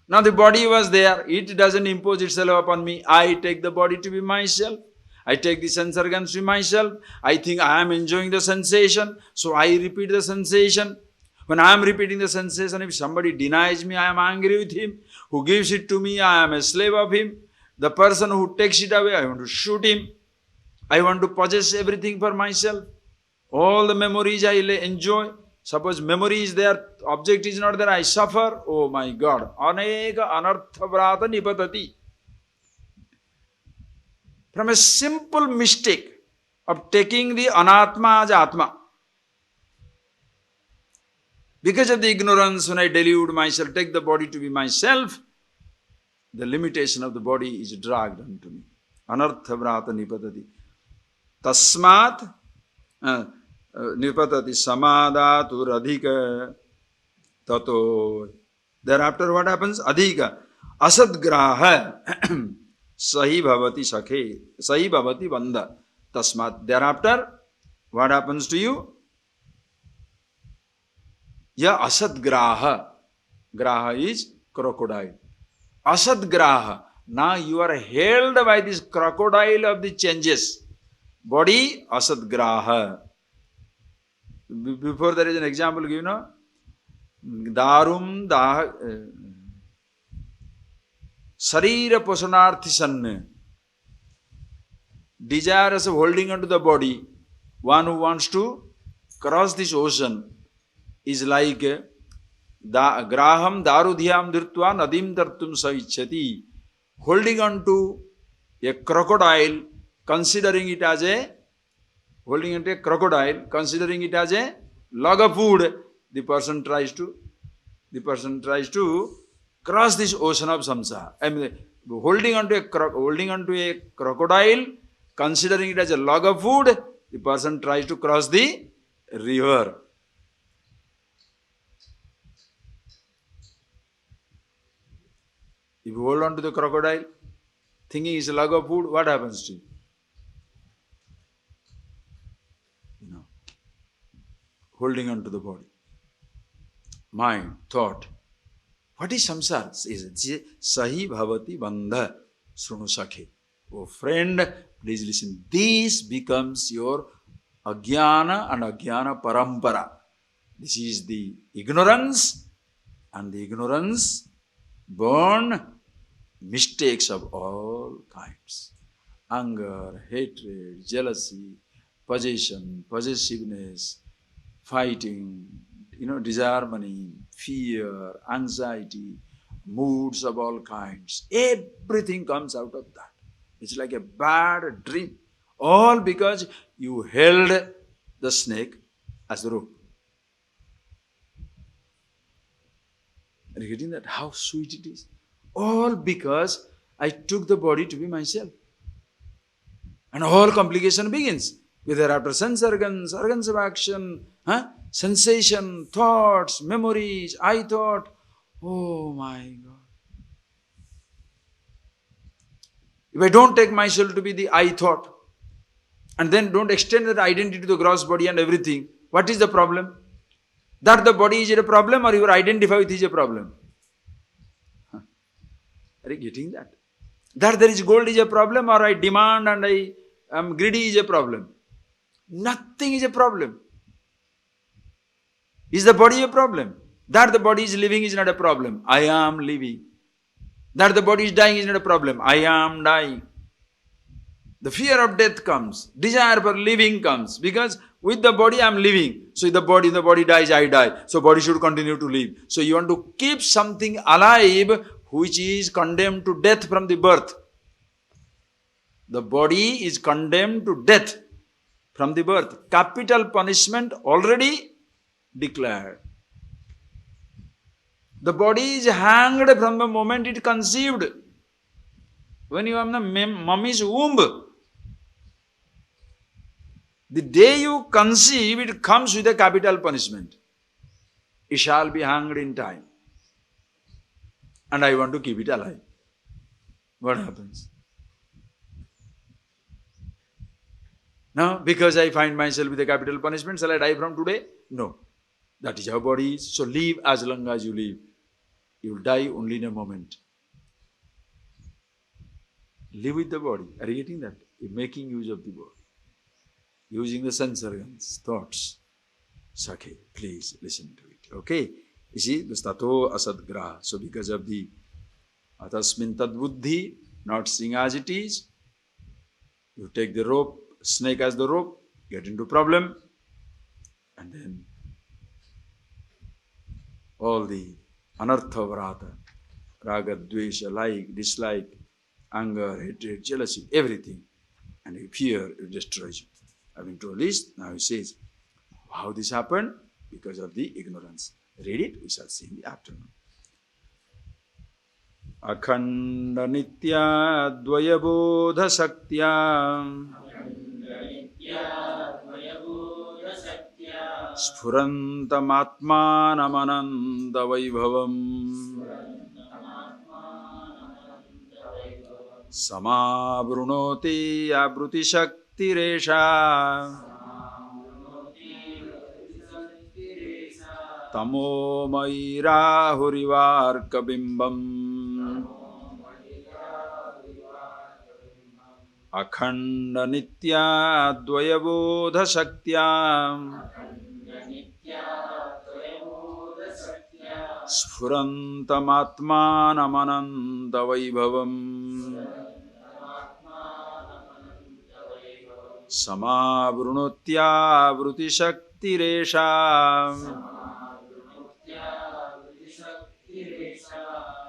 Now the body was there. It doesn't impose itself upon me. I take the body to be myself. I take the sense organs to be myself. I think I am enjoying the sensation. So I repeat the sensation. When I am repeating the sensation, if somebody denies me, I am angry with him. Who gives it to me, I am a slave of him. The person who takes it away, I want to shoot him. I want to possess everything for myself. All the memories I enjoy. Suppose memory is there, object is not there, I suffer. Oh my God. Aneka anarthavrata nipatati. From a simple mistake of taking the anatma as atma. Because of the ignorance, when I delude myself, take the body to be myself, the limitation of the body is dragged unto me. Anarthavrata nipatati. Tasmat nipatati samadhatu radhika tato. Thereafter what happens? Adhika. Asadgraha sahi bhavati sakhe. Sahi bhavati bandha. Tasmat. Thereafter what happens to you? Ya asadgraha. Graha is crocodile. Asadgraha. Now you are held by this crocodile of the changes. Body, asadgraha. Before there is an example given, no? Darum Sarira Posanarthi Sanne. desirous of holding onto the body, one who wants to cross this ocean is like graham darudhyam dhritva nadim tartum saichati, holding on to a crocodile, considering it as a log of wood. The person tries to cross this ocean of samsara. I mean, holding on to a crocodile, considering it as a log of wood, the person tries to cross the river. If you hold on to the crocodile, thinking it's a log of wood, what happens to you? Holding on to the body. Mind, thought. What is samsara? Sahi bhavati bandha srunu sakhe. Oh friend, please listen. This becomes your ajnana and ajnana parampara. This is the ignorance, and the ignorance born mistakes of all kinds. Anger, hatred, jealousy, possession, possessiveness, fighting, disharmony, fear, anxiety, moods of all kinds. Everything comes out of that. It's like a bad dream. All because you held the snake as the rope. Are you getting that? How sweet it is. All because I took the body to be myself. And all complication begins. Whether after sense organs of action, sensation, thoughts, memories, I thought, oh my God. If I don't take myself to be the I thought, and then don't extend that identity to the gross body and everything, what is the problem? That the body is a problem, or you identify with is a problem? Are you getting that? That there is gold is a problem, or I demand and I am greedy is a problem? Nothing is a problem. Is the body a problem? That the body is living is not a problem. I am living. That the body is dying is not a problem. I am dying. The fear of death comes. Desire for living comes. Because with the body I am living. So if the body dies, I die. So body should continue to live. So you want to keep something alive which is condemned to death from the birth. The body is condemned to death from the birth. Capital punishment already declared. The body is hanged from the moment it conceived. When you are in the mummy's womb, the day you conceive, it comes with a capital punishment. It shall be hanged in time. And I want to keep it alive. What happens? Now, because I find myself with a capital punishment, shall I die from today? No. That is how body is. So live as long as you live. You will die only in a moment. Live with the body. Are you getting that? You're making use of the body. Using the sense organs, thoughts. Sakhe, please listen to it. Okay? You see, the stato asadgraha. So because of the atasmin tad buddhi, not seeing as it is, you take the rope, snake as the rope, get into problem, and then all the anartha vrata, raga, dvesha, like, dislike, anger, hatred, jealousy, everything, and you fear, it destroys you. Having told this, now he says, how this happened? Because of the ignorance. Read it, we shall see in the afternoon. Akhanda nitya dvayabodha saktya Sphurantam atmanamananda vaibhavam Samabrunoti abruti shaktiresha Tamo maira hurivarka bimbam Akhanda nitya dvayabodha saktya Sphurantam atmanamananda vaibhavam Samavrunotya vruti shaktiresha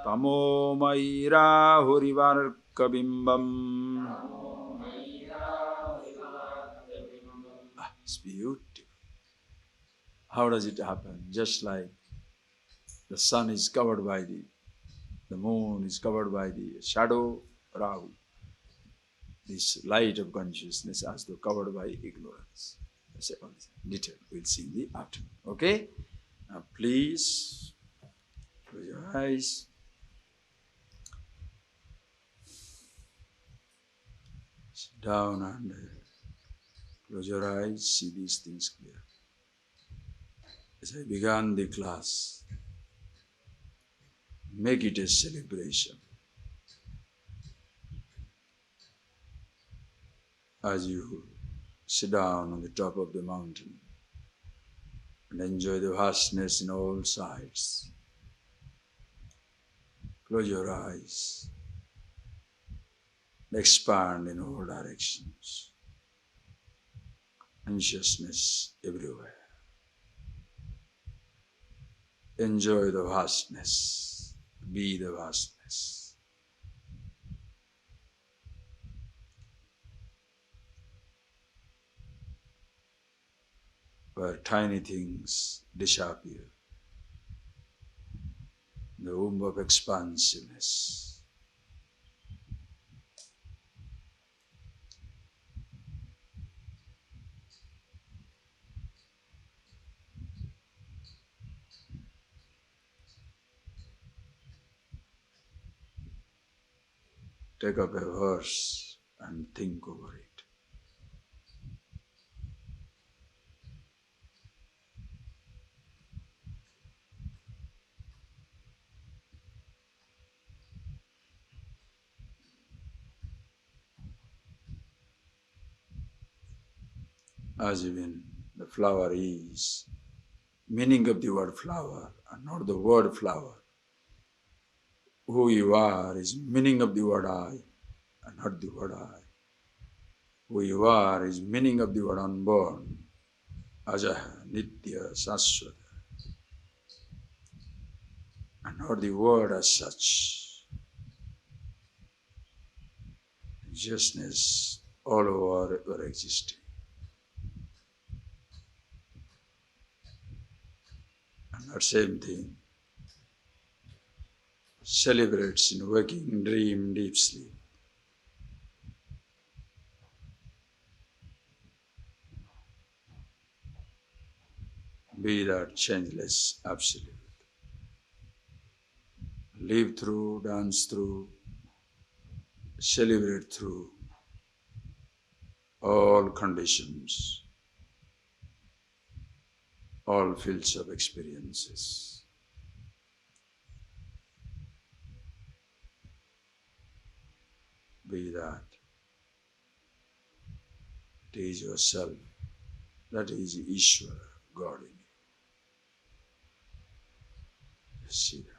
Tamo maira hurivarkabimbam. It's beautiful. How does it happen? Just like the sun is covered by the moon is covered by the shadow, Rahu. This light of consciousness as though covered by ignorance. That's all this detail we'll see in the afternoon. Okay? Now please close your eyes. Sit down and close your eyes, see these things clear. As I began the class, make it a celebration. As you sit down on the top of the mountain and enjoy the vastness in all sides, close your eyes, expand in all directions, consciousness everywhere. Enjoy the vastness, be the vastness. Where tiny things disappear, the womb of expansiveness. Take up a verse and think over it. As even the flower is, meaning of the word flower and not the word flower. Who you are is meaning of the word I and not the word I. Who you are is meaning of the word unborn, ajaha, nitya, saswata, and not the word as such. Consciousness all over your existing. And that same thing celebrates in waking, dream, deep sleep. Be that changeless absolute. Live through, dance through, celebrate through all conditions, all fields of experiences. Be that. It is yourself. That is Ishvara, God in you. See that.